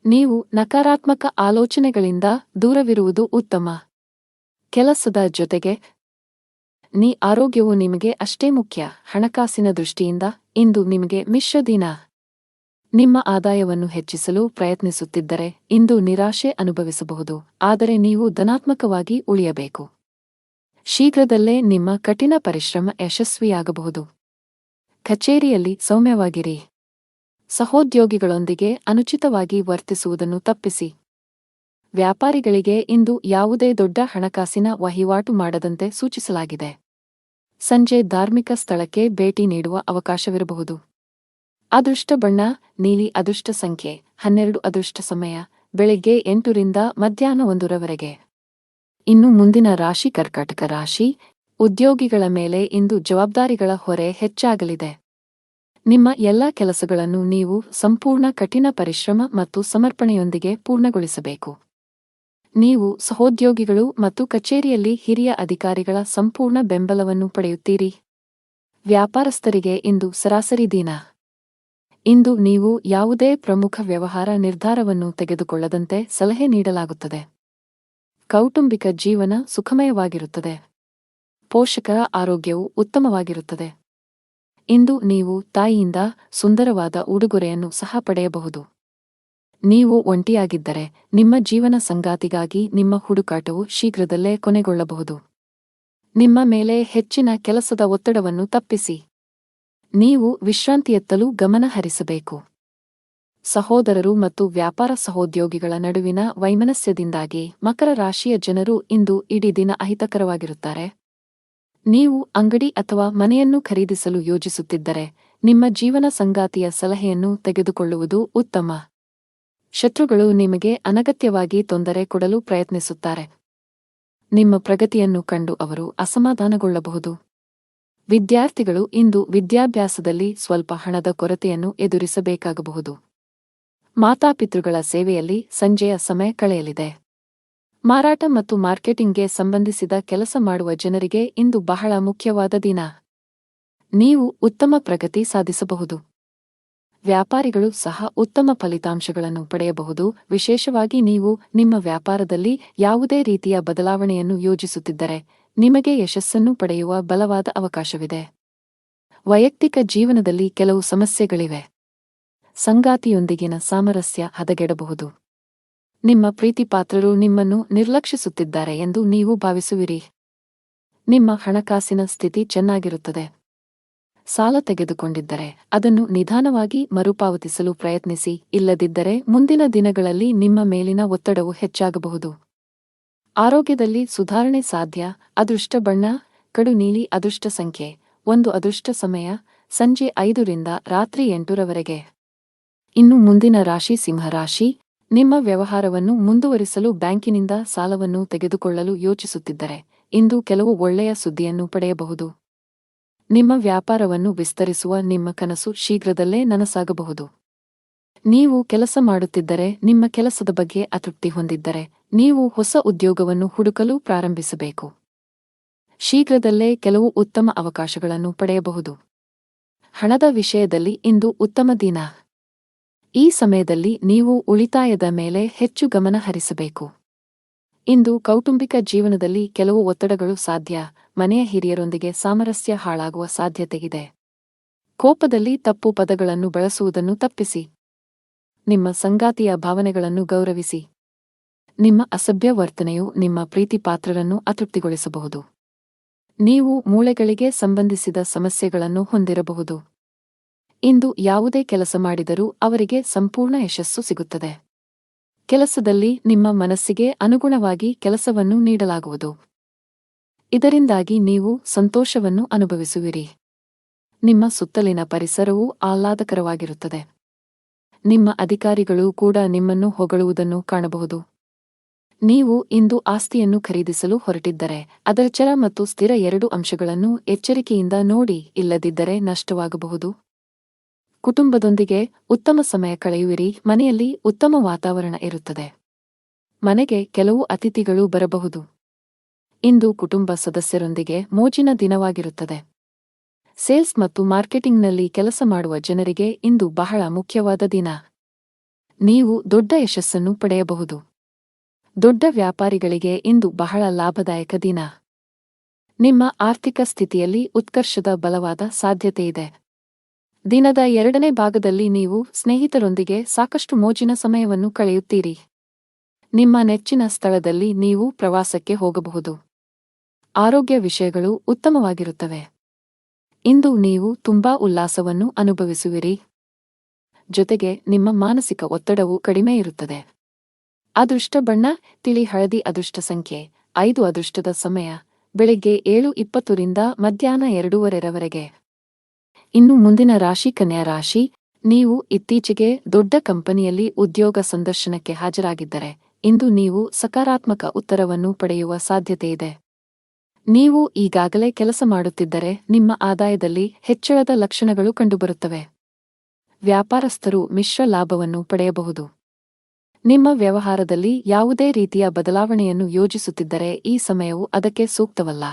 S1: ನೀವು ನಕಾರಾತ್ಮಕ ಆಲೋಚನೆಗಳಿಂದ ದೂರವಿರುವುದು ಉತ್ತಮ. ಕೆಲಸದ ಜೊತೆಗೆ ಆರೋಗ್ಯವು ನಿಮಗೆ ಅಷ್ಟೇ ಮುಖ್ಯ. ಹಣಕಾಸಿನ ದೃಷ್ಟಿಯಿಂದ ಇಂದು ನಿಮಗೆ ಮಿಶ್ರ ದಿನ. ನಿಮ್ಮ ಆದಾಯವನ್ನು ಹೆಚ್ಚಿಸಲು ಪ್ರಯತ್ನಿಸುತ್ತಿದ್ದರೆ ಇಂದು ನಿರಾಶೆ ಅನುಭವಿಸಬಹುದು, ಆದರೆ ನೀವು ಧನಾತ್ಮಕವಾಗಿ ಉಳಿಯಬೇಕು. ಶೀಘ್ರದಲ್ಲೇ ನಿಮ್ಮ ಕಠಿಣ ಪರಿಶ್ರಮ ಯಶಸ್ವಿಯಾಗಬಹುದು. ಕಚೇರಿಯಲ್ಲಿ ಸೌಮ್ಯವಾಗಿರಿ. ಸಹೋದ್ಯೋಗಿಗಳೊಂದಿಗೆ ಅನುಚಿತವಾಗಿ ವರ್ತಿಸುವುದನ್ನು ತಪ್ಪಿಸಿ. ವ್ಯಾಪಾರಿಗಳಿಗೆ ಇಂದು ಯಾವುದೇ ದೊಡ್ಡ ಹಣಕಾಸಿನ ವಹಿವಾಟು ಮಾಡದಂತೆ ಸೂಚಿಸಲಾಗಿದೆ. ಸಂಜೆ ಧಾರ್ಮಿಕ ಸ್ಥಳಕ್ಕೆ ಭೇಟಿ ನೀಡುವ ಅವಕಾಶವಿರಬಹುದು. ಅದೃಷ್ಟ ಬಣ್ಣ ನೀಲಿ. ಅದೃಷ್ಟ ಸಂಖ್ಯೆ 12. ಅದೃಷ್ಟ ಸಮಯ ಬೆಳಗ್ಗೆ 8 ರಿಂದ ಮಧ್ಯಾಹ್ನ 1 ರವರೆಗೆ. ಇನ್ನು ಮುಂದಿನ ರಾಶಿ ಕರ್ಕಾಟಕ ರಾಶಿ. ಉದ್ಯೋಗಿಗಳ ಮೇಲೆ ಇಂದು ಜವಾಬ್ದಾರಿಗಳ ಹೊರೆ ಹೆಚ್ಚಾಗಲಿದೆ. ನಿಮ್ಮ ಎಲ್ಲಾ ಕೆಲಸಗಳನ್ನು ನೀವು ಸಂಪೂರ್ಣ ಕಠಿಣ ಪರಿಶ್ರಮ ಮತ್ತು ಸಮರ್ಪಣೆಯೊಂದಿಗೆ ಪೂರ್ಣಗೊಳಿಸಬೇಕು. ನೀವು ಸಹೋದ್ಯೋಗಿಗಳು ಮತ್ತು ಕಚೇರಿಯಲ್ಲಿ ಹಿರಿಯ ಅಧಿಕಾರಿಗಳ ಸಂಪೂರ್ಣ ಬೆಂಬಲವನ್ನು ಪಡೆಯುತ್ತೀರಿ. ವ್ಯಾಪಾರಸ್ಥರಿಗೆ ಇಂದು ಸರಾಸರಿ ದಿನ. ಇಂದು ನೀವು ಯಾವುದೇ ಪ್ರಮುಖ ವ್ಯವಹಾರ ನಿರ್ಧಾರವನ್ನು ತೆಗೆದುಕೊಳ್ಳದಂತೆ ಸಲಹೆ ನೀಡಲಾಗುತ್ತದೆ. ಕೌಟುಂಬಿಕ ಜೀವನ ಸುಖಮಯವಾಗಿರುತ್ತದೆ. ಪೋಷಕರ ಆರೋಗ್ಯವು ಉತ್ತಮವಾಗಿರುತ್ತದೆ. ಇಂದು ನೀವು ತಾಯಿಯಿಂದ ಸುಂದರವಾದ ಉಡುಗೊರೆಯನ್ನು ಸಹ ಪಡೆಯಬಹುದು. ನೀವು ಒಂಟಿಯಾಗಿದ್ದರೆ ನಿಮ್ಮ ಜೀವನ ಸಂಗಾತಿಗಾಗಿ ನಿಮ್ಮ ಹುಡುಕಾಟವು ಶೀಘ್ರದಲ್ಲೇ ಕೊನೆಗೊಳ್ಳಬಹುದು. ನಿಮ್ಮ ಮೇಲೆ ಹೆಚ್ಚಿನ ಕೆಲಸದ ಒತ್ತಡವನ್ನು ತಪ್ಪಿಸಿ. ನೀವು ವಿಶ್ರಾಂತಿಯತ್ತಲೂ ಗಮನ ಹರಿಸಬೇಕು. ಸಹೋದರರು ಮತ್ತು ವ್ಯಾಪಾರ ಸಹೋದ್ಯೋಗಿಗಳ ನಡುವಿನ ವೈಮನಸ್ಯದಿಂದಾಗಿ ಮಕರ ರಾಶಿಯ ಜನರು ಇಂದು ಇಡೀ ದಿನ ಅಹಿತಕರವಾಗಿರುತ್ತಾರೆ. ನೀವು ಅಂಗಡಿ ಅಥವಾ ಮನೆಯನ್ನು ಖರೀದಿಸಲು ಯೋಜಿಸುತ್ತಿದ್ದರೆ ನಿಮ್ಮ ಜೀವನ ಸಂಗಾತಿಯ ಸಲಹೆಯನ್ನು ತೆಗೆದುಕೊಳ್ಳುವುದು ಉತ್ತಮ. ಶತ್ರುಗಳು ನಿಮಗೆ ಅನಗತ್ಯವಾಗಿ ತೊಂದರೆ ಕೊಡಲು ಪ್ರಯತ್ನಿಸುತ್ತಾರೆ. ನಿಮ್ಮ ಪ್ರಗತಿಯನ್ನು ಕಂಡು ಅವರು ಅಸಮಾಧಾನಗೊಳ್ಳಬಹುದು. ವಿದ್ಯಾರ್ಥಿಗಳು ಇಂದು ವಿದ್ಯಾಭ್ಯಾಸದಲ್ಲಿ ಸ್ವಲ್ಪ ಹಣದ ಕೊರತೆಯನ್ನು ಎದುರಿಸಬೇಕಾಗಬಹುದು. ಮಾತಾಪಿತೃಗಳ ಸೇವೆಯಲ್ಲಿ ಸಂಜೆಯ ಸಮಯ ಕಳೆಯಲಿದೆ. ಮಾರಾಟ ಮತ್ತು ಮಾರ್ಕೆಟಿಂಗ್ಗೆ ಸಂಬಂಧಿಸಿದ ಕೆಲಸ ಮಾಡುವ ಜನರಿಗೆ ಇಂದು ಬಹಳ ಮುಖ್ಯವಾದ ದಿನ. ನೀವು ಉತ್ತಮ ಪ್ರಗತಿ ಸಾಧಿಸಬಹುದು. ವ್ಯಾಪಾರಿಗಳು ಸಹ ಉತ್ತಮ ಫಲಿತಾಂಶಗಳನ್ನು ಪಡೆಯಬಹುದು. ವಿಶೇಷವಾಗಿ ನೀವು ನಿಮ್ಮ ವ್ಯಾಪಾರದಲ್ಲಿ ಯಾವುದೇ ರೀತಿಯ ಬದಲಾವಣೆಯನ್ನು ಯೋಜಿಸುತ್ತಿದ್ದರೆ ನಿಮಗೆ ಯಶಸ್ಸನ್ನು ಪಡೆಯುವ ಬಲವಾದ ಅವಕಾಶವಿದೆ. ವೈಯಕ್ತಿಕ ಜೀವನದಲ್ಲಿ ಕೆಲವು ಸಮಸ್ಯೆಗಳಿವೆ. ಸಂಗಾತಿಯೊಂದಿಗಿನ ಸಾಮರಸ್ಯ ಹದಗೆಡಬಹುದು. ನಿಮ್ಮ ಪ್ರೀತಿಪಾತ್ರರು ನಿಮ್ಮನ್ನು ನಿರ್ಲಕ್ಷಿಸುತ್ತಿದ್ದಾರೆ ಎಂದು ನೀವು ಭಾವಿಸುವಿರಿ. ನಿಮ್ಮ ಹಣಕಾಸಿನ ಸ್ಥಿತಿ ಚೆನ್ನಾಗಿರುತ್ತದೆ. ಸಾಲ ತೆಗೆದುಕೊಂಡಿದ್ದರೆ ಅದನ್ನು ನಿಧಾನವಾಗಿ ಮರುಪಾವತಿಸಲು ಪ್ರಯತ್ನಿಸಿ, ಇಲ್ಲದಿದ್ದರೆ ಮುಂದಿನ ದಿನಗಳಲ್ಲಿ ನಿಮ್ಮ ಮೇಲಿನ ಒತ್ತಡವು ಹೆಚ್ಚಾಗಬಹುದು. ಆರೋಗ್ಯದಲ್ಲಿ ಸುಧಾರಣೆ ಸಾಧ್ಯ. ಅದೃಷ್ಟ ಬಣ್ಣ ಕಡು ನೀಲಿ. ಅದೃಷ್ಟ ಸಂಖ್ಯೆ 1. ಅದೃಷ್ಟ ಸಮಯ ಸಂಜೆ 5 ರಿಂದ ರಾತ್ರಿ 8 ರವರೆಗೆ. ಇನ್ನು ಮುಂದಿನ ರಾಶಿ ಸಿಂಹರಾಶಿ. ನಿಮ್ಮ ವ್ಯವಹಾರವನ್ನು ಮುಂದುವರಿಸಲು ಬ್ಯಾಂಕಿನಿಂದ ಸಾಲವನ್ನು ತೆಗೆದುಕೊಳ್ಳಲು ಯೋಚಿಸುತ್ತಿದ್ದರೆ ಇಂದು ಕೆಲವು ಒಳ್ಳೆಯ ಸುದ್ದಿಯನ್ನು ಪಡೆಯಬಹುದು. ನಿಮ್ಮ ವ್ಯಾಪಾರವನ್ನು ವಿಸ್ತರಿಸುವ ನಿಮ್ಮ ಕನಸು ಶೀಘ್ರದಲ್ಲೇ ನನಸಾಗಬಹುದು. ನೀವು ಕೆಲಸ ಮಾಡುತ್ತಿದ್ದರೆ ನಿಮ್ಮ ಕೆಲಸದ ಬಗ್ಗೆ ಅತೃಪ್ತಿ ಹೊಂದಿದ್ದರೆ ನೀವು ಹೊಸ ಉದ್ಯೋಗವನ್ನು ಹುಡುಕಲು ಪ್ರಾರಂಭಿಸಬೇಕು. ಶೀಘ್ರದಲ್ಲೇ ಕೆಲವು ಉತ್ತಮ ಅವಕಾಶಗಳನ್ನು ಪಡೆಯಬಹುದು. ಹಣದ ವಿಷಯದಲ್ಲಿ ಇಂದು ಉತ್ತಮ ದಿನ. ಈ ಸಮಯದಲ್ಲಿ ನೀವು ಉಳಿತಾಯದ ಮೇಲೆ ಹೆಚ್ಚು ಗಮನ ಹರಿಸಬೇಕು. ಇಂದು ಕೌಟುಂಬಿಕ ಜೀವನದಲ್ಲಿ ಕೆಲವು ಒತ್ತಡಗಳು ಸಾಧ್ಯ. ಮನೆಯ ಹಿರಿಯರೊಂದಿಗೆ ಸಾಮರಸ್ಯ ಹಾಳಾಗುವ ಸಾಧ್ಯತೆಯಿದೆ. ಕೋಪದಲ್ಲಿ ತಪ್ಪು ಪದಗಳನ್ನು ಬಳಸುವುದನ್ನು ತಪ್ಪಿಸಿ. ನಿಮ್ಮ ಸಂಗಾತಿಯ ಭಾವನೆಗಳನ್ನು ಗೌರವಿಸಿ. ನಿಮ್ಮ ಅಸಭ್ಯ ವರ್ತನೆಯು ನಿಮ್ಮ ಪ್ರೀತಿಪಾತ್ರರನ್ನು ಅತೃಪ್ತಿಗೊಳಿಸಬಹುದು. ನೀವು ಮೂಳೆಗಳಿಗೆ ಸಂಬಂಧಿಸಿದ ಸಮಸ್ಯೆಗಳನ್ನು ಹೊಂದಿರಬಹುದು. ಇಂದು ಯಾವುದೇ ಕೆಲಸ ಮಾಡಿದರೂ ಅವರಿಗೆ ಸಂಪೂರ್ಣ ಯಶಸ್ಸು ಸಿಗುತ್ತದೆ. ಕೆಲಸದಲ್ಲಿ ನಿಮ್ಮ ಮನಸ್ಸಿಗೆ ಅನುಗುಣವಾಗಿ ಕೆಲಸವನ್ನು ನೀಡಲಾಗುವುದು. ಇದರಿಂದಾಗಿ ನೀವು ಸಂತೋಷವನ್ನು ಅನುಭವಿಸುವಿರಿ. ನಿಮ್ಮ ಸುತ್ತಲಿನ ಪರಿಸರವು ಆಹ್ಲಾದಕರವಾಗಿರುತ್ತದೆ. ನಿಮ್ಮ ಅಧಿಕಾರಿಗಳು ಕೂಡ ನಿಮ್ಮನ್ನು ಹೊಗಳುವುದನ್ನು ಕಾಣಬಹುದು. ನೀವು ಇಂದು ಆಸ್ತಿಯನ್ನು ಖರೀದಿಸಲು ಹೊರಟಿದ್ದರೆ ಅದರ ಚರ ಮತ್ತು ಸ್ಥಿರ ಎರಡೂ ಅಂಶಗಳನ್ನು ಎಚ್ಚರಿಕೆಯಿಂದ ನೋಡಿ, ಇಲ್ಲದಿದ್ದರೆ ನಷ್ಟವಾಗಬಹುದು. ಕುಟುಂಬದೊಂದಿಗೆ ಉತ್ತಮ ಸಮಯ ಕಳೆಯುವಿರಿ. ಮನೆಯಲ್ಲಿ ಉತ್ತಮ ವಾತಾವರಣ ಇರುತ್ತದೆ. ಮನೆಗೆ ಕೆಲವು ಅತಿಥಿಗಳು ಬರಬಹುದು. ಇಂದು ಕುಟುಂಬ ಸದಸ್ಯರೊಂದಿಗೆ ಮೋಜಿನ ದಿನವಾಗಿರುತ್ತದೆ. ಸೇಲ್ಸ್ ಮತ್ತು ಮಾರ್ಕೆಟಿಂಗ್ನಲ್ಲಿ ಕೆಲಸ ಮಾಡುವ ಜನರಿಗೆ ಇಂದು ಬಹಳ ಮುಖ್ಯವಾದ ದಿನ. ನೀವು ದೊಡ್ಡ ಯಶಸ್ಸನ್ನು ಪಡೆಯಬಹುದು. ದೊಡ್ಡ ವ್ಯಾಪಾರಿಗಳಿಗೆ ಇಂದು ಬಹಳ ಲಾಭದಾಯಕ ದಿನ. ನಿಮ್ಮ ಆರ್ಥಿಕ ಸ್ಥಿತಿಯಲ್ಲಿ ಉತ್ಕರ್ಷದ ಬಲವಾದ ಸಾಧ್ಯತೆಯಿದೆ. ದಿನದ ಎರಡನೇ ಭಾಗದಲ್ಲಿ ನೀವು ಸ್ನೇಹಿತರೊಂದಿಗೆ ಸಾಕಷ್ಟು ಮೋಜಿನ ಸಮಯವನ್ನು ಕಳೆಯುತ್ತೀರಿ. ನಿಮ್ಮ ನೆಚ್ಚಿನ ಸ್ಥಳದಲ್ಲಿ ನೀವು ಪ್ರವಾಸಕ್ಕೆ ಹೋಗಬಹುದು. ಆರೋಗ್ಯ ವಿಷಯಗಳು ಉತ್ತಮವಾಗಿರುತ್ತವೆ. ಇಂದು ನೀವು ತುಂಬಾ ಉಲ್ಲಾಸವನ್ನು ಅನುಭವಿಸುವಿರಿ. ಜೊತೆಗೆ ನಿಮ್ಮ ಮಾನಸಿಕ ಒತ್ತಡವು ಕಡಿಮೆ ಇರುತ್ತದೆ. ಅದೃಷ್ಟ ಬಣ್ಣ ತಿಳಿ ಹಳದಿ. ಅದೃಷ್ಟ ಸಂಖ್ಯೆ 5. ಅದೃಷ್ಟದ ಸಮಯ ಬೆಳಿಗ್ಗೆ 7:20 ರಿಂದ ಮಧ್ಯಾಹ್ನ 2:30 ಇನ್ನು ಮುಂದಿನ ರಾಶಿ ಕನ್ಯಾ ರಾಶಿ. ನೀವು ಇತ್ತೀಚೆಗೆ ದೊಡ್ಡ ಕಂಪನಿಯಲ್ಲಿ ಉದ್ಯೋಗ ಸಂದರ್ಶನಕ್ಕೆ ಹಾಜರಾಗಿದ್ದರೆ ಇಂದು ನೀವು ಸಕಾರಾತ್ಮಕ ಉತ್ತರವನ್ನು ಪಡೆಯುವ ಸಾಧ್ಯತೆಯಿದೆ. ನೀವು ಈಗಾಗಲೇ ಕೆಲಸ ಮಾಡುತ್ತಿದ್ದರೆ ನಿಮ್ಮ ಆದಾಯದಲ್ಲಿ ಹೆಚ್ಚಳದ ಲಕ್ಷಣಗಳು ಕಂಡುಬರುತ್ತವೆ. ವ್ಯಾಪಾರಸ್ಥರು ಮಿಶ್ರ ಲಾಭವನ್ನು ಪಡೆಯಬಹುದು. ನಿಮ್ಮ ವ್ಯವಹಾರದಲ್ಲಿ ಯಾವುದೇ ರೀತಿಯ ಬದಲಾವಣೆಯನ್ನು ಯೋಜಿಸುತ್ತಿದ್ದರೆ ಈ ಸಮಯವು ಅದಕ್ಕೆ ಸೂಕ್ತವಲ್ಲ.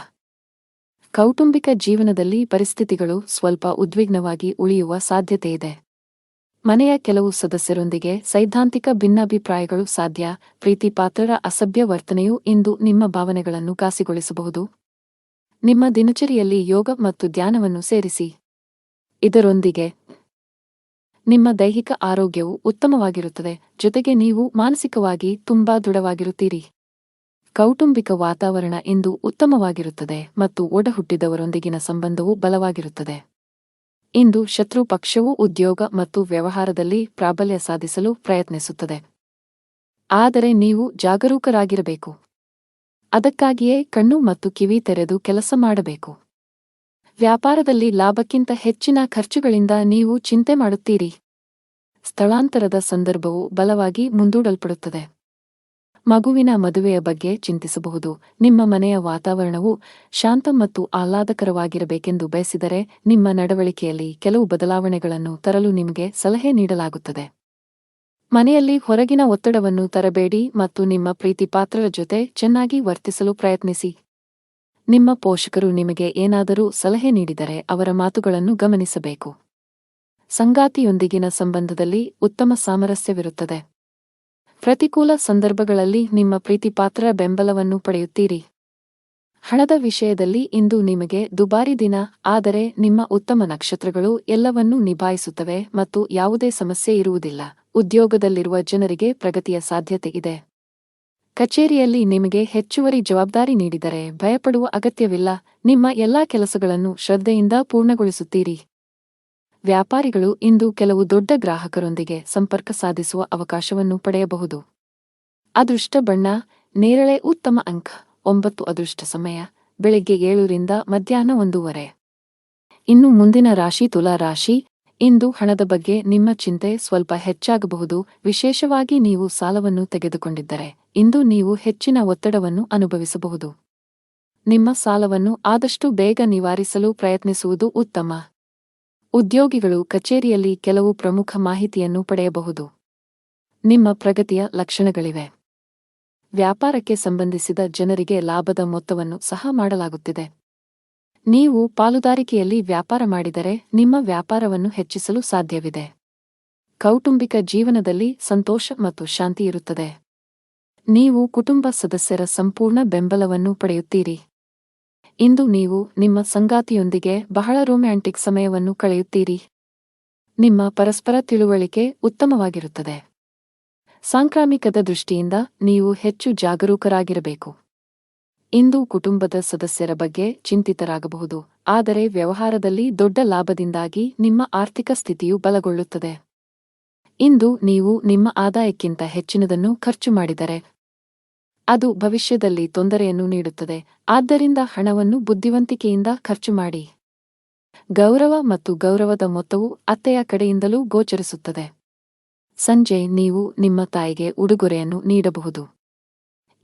S1: ಕೌಟುಂಬಿಕ ಜೀವನದಲ್ಲಿ ಪರಿಸ್ಥಿತಿಗಳು ಸ್ವಲ್ಪ ಉದ್ವಿಗ್ನವಾಗಿ ಉಳಿಯುವ ಸಾಧ್ಯತೆಯಿದೆ. ಮನೆಯ ಕೆಲವು ಸದಸ್ಯರೊಂದಿಗೆ ಸೈದ್ಧಾಂತಿಕ ಭಿನ್ನಾಭಿಪ್ರಾಯಗಳು ಸಾಧ್ಯ. ಪ್ರೀತಿಪಾತ್ರರ ಅಸಭ್ಯ ವರ್ತನೆಯು ಇಂದು ನಿಮ್ಮ ಭಾವನೆಗಳನ್ನು ಘಾಸಿಗೊಳಿಸಬಹುದು. ನಿಮ್ಮ ದಿನಚರಿಯಲ್ಲಿ ಯೋಗ ಮತ್ತು ಧ್ಯಾನವನ್ನು ಸೇರಿಸಿ. ಇದರೊಂದಿಗೆ ನಿಮ್ಮ ದೈಹಿಕ ಆರೋಗ್ಯವು ಉತ್ತಮವಾಗಿರುತ್ತದೆ. ಜೊತೆಗೆ ನೀವು ಮಾನಸಿಕವಾಗಿ ತುಂಬಾ ದೃಢವಾಗಿರುತ್ತೀರಿ. ಕೌಟುಂಬಿಕ ವಾತಾವರಣ ಇಂದು ಉತ್ತಮವಾಗಿರುತ್ತದೆ ಮತ್ತು ಒಡಹುಟ್ಟಿದವರೊಂದಿಗಿನ ಸಂಬಂಧವು ಬಲವಾಗಿರುತ್ತದೆ. ಇಂದು ಶತ್ರು ಪಕ್ಷವು ಉದ್ಯೋಗ ಮತ್ತು ವ್ಯವಹಾರದಲ್ಲಿ ಪ್ರಾಬಲ್ಯ ಸಾಧಿಸಲು ಪ್ರಯತ್ನಿಸುತ್ತದೆ. ಆದರೆ ನೀವು ಜಾಗರೂಕರಾಗಿರಬೇಕು. ಅದಕ್ಕಾಗಿಯೇ ಕಣ್ಣು ಮತ್ತು ಕಿವಿ ತೆರೆದು ಕೆಲಸ ಮಾಡಬೇಕು. ವ್ಯಾಪಾರದಲ್ಲಿ ಲಾಭಕ್ಕಿಂತ ಹೆಚ್ಚಿನ ಖರ್ಚುಗಳಿಂದ ನೀವು ಚಿಂತೆ ಮಾಡುತ್ತೀರಿ. ಸ್ಥಳಾಂತರದ ಸಂದರ್ಭವು ಬಲವಾಗಿ ಮುಂದೂಡಲ್ಪಡುತ್ತದೆ. ಮಗುವಿನ ಮದುವೆಯ ಬಗ್ಗೆ ಚಿಂತಿಸಬಹುದು. ನಿಮ್ಮ ಮನೆಯ ವಾತಾವರಣವು ಶಾಂತ ಮತ್ತು ಆಹ್ಲಾದಕರವಾಗಿರಬೇಕೆಂದು ಬಯಸಿದರೆ ನಿಮ್ಮ ನಡವಳಿಕೆಯಲ್ಲಿ ಕೆಲವು ಬದಲಾವಣೆಗಳನ್ನು ತರಲು ನಿಮಗೆ ಸಲಹೆ ನೀಡಲಾಗುತ್ತದೆ. ಮನೆಯಲ್ಲಿ ಹೊರಗಿನ ಒತ್ತಡವನ್ನು ತರಬೇಡಿ ಮತ್ತು ನಿಮ್ಮ ಪ್ರೀತಿಪಾತ್ರರ ಜೊತೆ ಚೆನ್ನಾಗಿ ವರ್ತಿಸಲು ಪ್ರಯತ್ನಿಸಿ. ನಿಮ್ಮ ಪೋಷಕರು ನಿಮಗೆ ಏನಾದರೂ ಸಲಹೆ ನೀಡಿದರೆ ಅವರ ಮಾತುಗಳನ್ನು ಗಮನಿಸಬೇಕು. ಸಂಗಾತಿಯೊಂದಿಗಿನ ಸಂಬಂಧದಲ್ಲಿ ಉತ್ತಮ ಸಾಮರಸ್ಯವಿರುತ್ತದೆ. ಪ್ರತಿಕೂಲ ಸಂದರ್ಭಗಳಲ್ಲಿ ನಿಮ್ಮ ಪ್ರೀತಿಪಾತ್ರರ ಬೆಂಬಲವನ್ನು ಪಡೆಯುತ್ತೀರಿ. ಹಣದ ವಿಷಯದಲ್ಲಿ ಇಂದು ನಿಮಗೆ ದುಬಾರಿ ದಿನ, ಆದರೆ ನಿಮ್ಮ ಉತ್ತಮ ನಕ್ಷತ್ರಗಳು ಎಲ್ಲವನ್ನೂ ನಿಭಾಯಿಸುತ್ತವೆ ಮತ್ತು ಯಾವುದೇ ಸಮಸ್ಯೆ ಇರುವುದಿಲ್ಲ. ಉದ್ಯೋಗದಲ್ಲಿರುವ ಜನರಿಗೆ ಪ್ರಗತಿಯ ಸಾಧ್ಯತೆ ಇದೆ. ಕಚೇರಿಯಲ್ಲಿ ನಿಮಗೆ ಹೆಚ್ಚುವರಿ ಜವಾಬ್ದಾರಿ ನೀಡಿದರೆ ಭಯಪಡುವ ಅಗತ್ಯವಿಲ್ಲ. ನಿಮ್ಮ ಎಲ್ಲಾ ಕೆಲಸಗಳನ್ನು ಶ್ರದ್ಧೆಯಿಂದ ಪೂರ್ಣಗೊಳಿಸುತ್ತೀರಿ. ವ್ಯಾಪಾರಿಗಳು ಇಂದು ಕೆಲವು ದೊಡ್ಡ ಗ್ರಾಹಕರೊಂದಿಗೆ ಸಂಪರ್ಕ ಸಾಧಿಸುವ ಅವಕಾಶವನ್ನು ಪಡೆಯಬಹುದು. ಅದೃಷ್ಟ ಬಣ್ಣ ನೇರಳೆ. ಉತ್ತಮ ಅಂಕ 9. ಅದೃಷ್ಟ ಸಮಯ ಬೆಳಿಗ್ಗೆ 7 ರಿಂದ ಮಧ್ಯಾಹ್ನ 1:30. ಇನ್ನು ಮುಂದಿನ ರಾಶಿ ತುಲಾ ರಾಶಿ. ಇಂದು ಹಣದ ಬಗ್ಗೆ ನಿಮ್ಮ ಚಿಂತೆ ಸ್ವಲ್ಪ ಹೆಚ್ಚಾಗಬಹುದು. ವಿಶೇಷವಾಗಿ ನೀವು ಸಾಲವನ್ನು ತೆಗೆದುಕೊಂಡಿದ್ದರೆ ಇಂದು ನೀವು ಹೆಚ್ಚಿನ ಒತ್ತಡವನ್ನು ಅನುಭವಿಸಬಹುದು. ನಿಮ್ಮ ಸಾಲವನ್ನು ಆದಷ್ಟು ಬೇಗ ನಿವಾರಿಸಲು ಪ್ರಯತ್ನಿಸುವುದು ಉತ್ತಮ. ಉದ್ಯೋಗಿಗಳು ಕಚೇರಿಯಲ್ಲಿ ಕೆಲವು ಪ್ರಮುಖ ಮಾಹಿತಿಯನ್ನು ಪಡೆಯಬಹುದು. ನಿಮ್ಮ ಪ್ರಗತಿಯ ಲಕ್ಷಣಗಳಿವೆ. ವ್ಯಾಪಾರಕ್ಕೆ ಸಂಬಂಧಿಸಿದ ಜನರಿಗೆ ಲಾಭದ ಮೊತ್ತವನ್ನು ಸಹ ಮಾಡಲಾಗುತ್ತಿದೆ. ನೀವು ಪಾಲುದಾರಿಕೆಯಲ್ಲಿ ವ್ಯಾಪಾರ ಮಾಡಿದರೆ ನಿಮ್ಮ ವ್ಯಾಪಾರವನ್ನು ಹೆಚ್ಚಿಸಲು ಸಾಧ್ಯವಿದೆ. ಕೌಟುಂಬಿಕ ಜೀವನದಲ್ಲಿ ಸಂತೋಷ ಮತ್ತು ಶಾಂತಿ ಇರುತ್ತದೆ. ನೀವು ಕುಟುಂಬ ಸದಸ್ಯರ ಸಂಪೂರ್ಣ ಬೆಂಬಲವನ್ನು ಪಡೆಯುತ್ತೀರಿ. ಇಂದು ನೀವು ನಿಮ್ಮ ಸಂಗಾತಿಯೊಂದಿಗೆ ಬಹಳ ರೊಮ್ಯಾಂಟಿಕ್ ಸಮಯವನ್ನು ಕಳೆಯುತ್ತೀರಿ. ನಿಮ್ಮ ಪರಸ್ಪರ ತಿಳುವಳಿಕೆ ಉತ್ತಮವಾಗಿರುತ್ತದೆ. ಸಾಂಕ್ರಾಮಿಕದ ದೃಷ್ಟಿಯಿಂದ ನೀವು ಹೆಚ್ಚು ಜಾಗರೂಕರಾಗಿರಬೇಕು. ಇಂದು ಕುಟುಂಬದ ಸದಸ್ಯರ ಬಗ್ಗೆ ಚಿಂತಿತರಾಗಬಹುದು, ಆದರೆ ವ್ಯವಹಾರದಲ್ಲಿ ದೊಡ್ಡ ಲಾಭದಿಂದಾಗಿ ನಿಮ್ಮ ಆರ್ಥಿಕ ಸ್ಥಿತಿಯು ಬಲಗೊಳ್ಳುತ್ತದೆ. ಇಂದು ನೀವು ನಿಮ್ಮ ಆದಾಯಕ್ಕಿಂತ ಹೆಚ್ಚಿನದನ್ನು ಖರ್ಚು ಮಾಡಿದರೆ ಅದು ಭವಿಷ್ಯದಲ್ಲಿ ತೊಂದರೆಯನ್ನು ನೀಡುತ್ತದೆ. ಆದ್ದರಿಂದ ಹಣವನ್ನು ಬುದ್ಧಿವಂತಿಕೆಯಿಂದ ಖರ್ಚು ಮಾಡಿ. ಗೌರವ ಮತ್ತು ಗೌರವದ ಮೊತ್ತವು ಅತ್ತೆಯ ಕಡೆಯಿಂದಲೂ ಗೋಚರಿಸುತ್ತದೆ. ಸಂಜೆ ನೀವು ನಿಮ್ಮ ತಾಯಿಗೆ ಉಡುಗೊರೆಯನ್ನು ನೀಡಬಹುದು.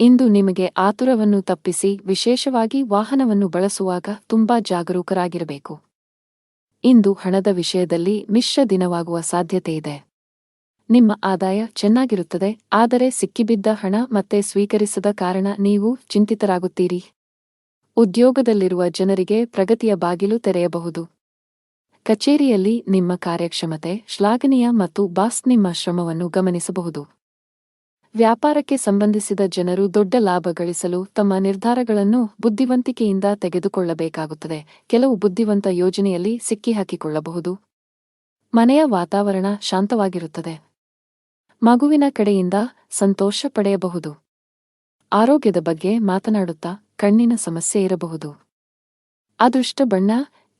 S1: ಇಂದು ನಿಮಗೆ ಆತುರವನ್ನು ತಪ್ಪಿಸಿ, ವಿಶೇಷವಾಗಿ ವಾಹನವನ್ನು ಬಳಸುವಾಗ ತುಂಬಾ ಜಾಗರೂಕರಾಗಿರಬೇಕು. ಇಂದು ಹಣದ ವಿಷಯದಲ್ಲಿ ಮಿಶ್ರ ದಿನವಾಗುವ ಸಾಧ್ಯತೆಯಿದೆ. ನಿಮ್ಮ ಆದಾಯ ಚೆನ್ನಾಗಿರುತ್ತದೆ, ಆದರೆ ಸಿಕ್ಕಿಬಿದ್ದ ಹಣ ಮತ್ತೆ ಸ್ವೀಕರಿಸದ ಕಾರಣ ನೀವು ಚಿಂತಿತರಾಗುತ್ತೀರಿ. ಉದ್ಯೋಗದಲ್ಲಿರುವ ಜನರಿಗೆ ಪ್ರಗತಿಯ ಬಾಗಿಲು ತೆರೆಯಬಹುದು. ಕಚೇರಿಯಲ್ಲಿ ನಿಮ್ಮ ಕಾರ್ಯಕ್ಷಮತೆ ಶ್ಲಾಘನೀಯ ಮತ್ತು ಬಾಸ್ ನಿಮ್ಮ ಶ್ರಮವನ್ನು ಗಮನಿಸಬಹುದು. ವ್ಯಾಪಾರಕ್ಕೆ ಸಂಬಂಧಿಸಿದ ಜನರು ದೊಡ್ಡ ಲಾಭ ಗಳಿಸಲು ತಮ್ಮ ನಿರ್ಧಾರಗಳನ್ನು ಬುದ್ಧಿವಂತಿಕೆಯಿಂದ ತೆಗೆದುಕೊಳ್ಳಬೇಕಾಗುತ್ತದೆ. ಕೆಲವು ಬುದ್ಧಿವಂತ ಯೋಜನೆಯಲ್ಲಿ ಸಿಕ್ಕಿಹಾಕಿಕೊಳ್ಳಬಹುದು. ಮನೆಯ ವಾತಾವರಣ ಶಾಂತವಾಗಿರುತ್ತದೆ. ಮಗುವಿನ ಕಡೆಯಿಂದ ಸಂತೋಷ ಪಡೆಯಬಹುದು. ಆರೋಗ್ಯದ ಬಗ್ಗೆ ಮಾತನಾಡುತ್ತಾ ಕಣ್ಣಿನ ಸಮಸ್ಯೆ ಇರಬಹುದು. ಅದೃಷ್ಟ ಬಣ್ಣ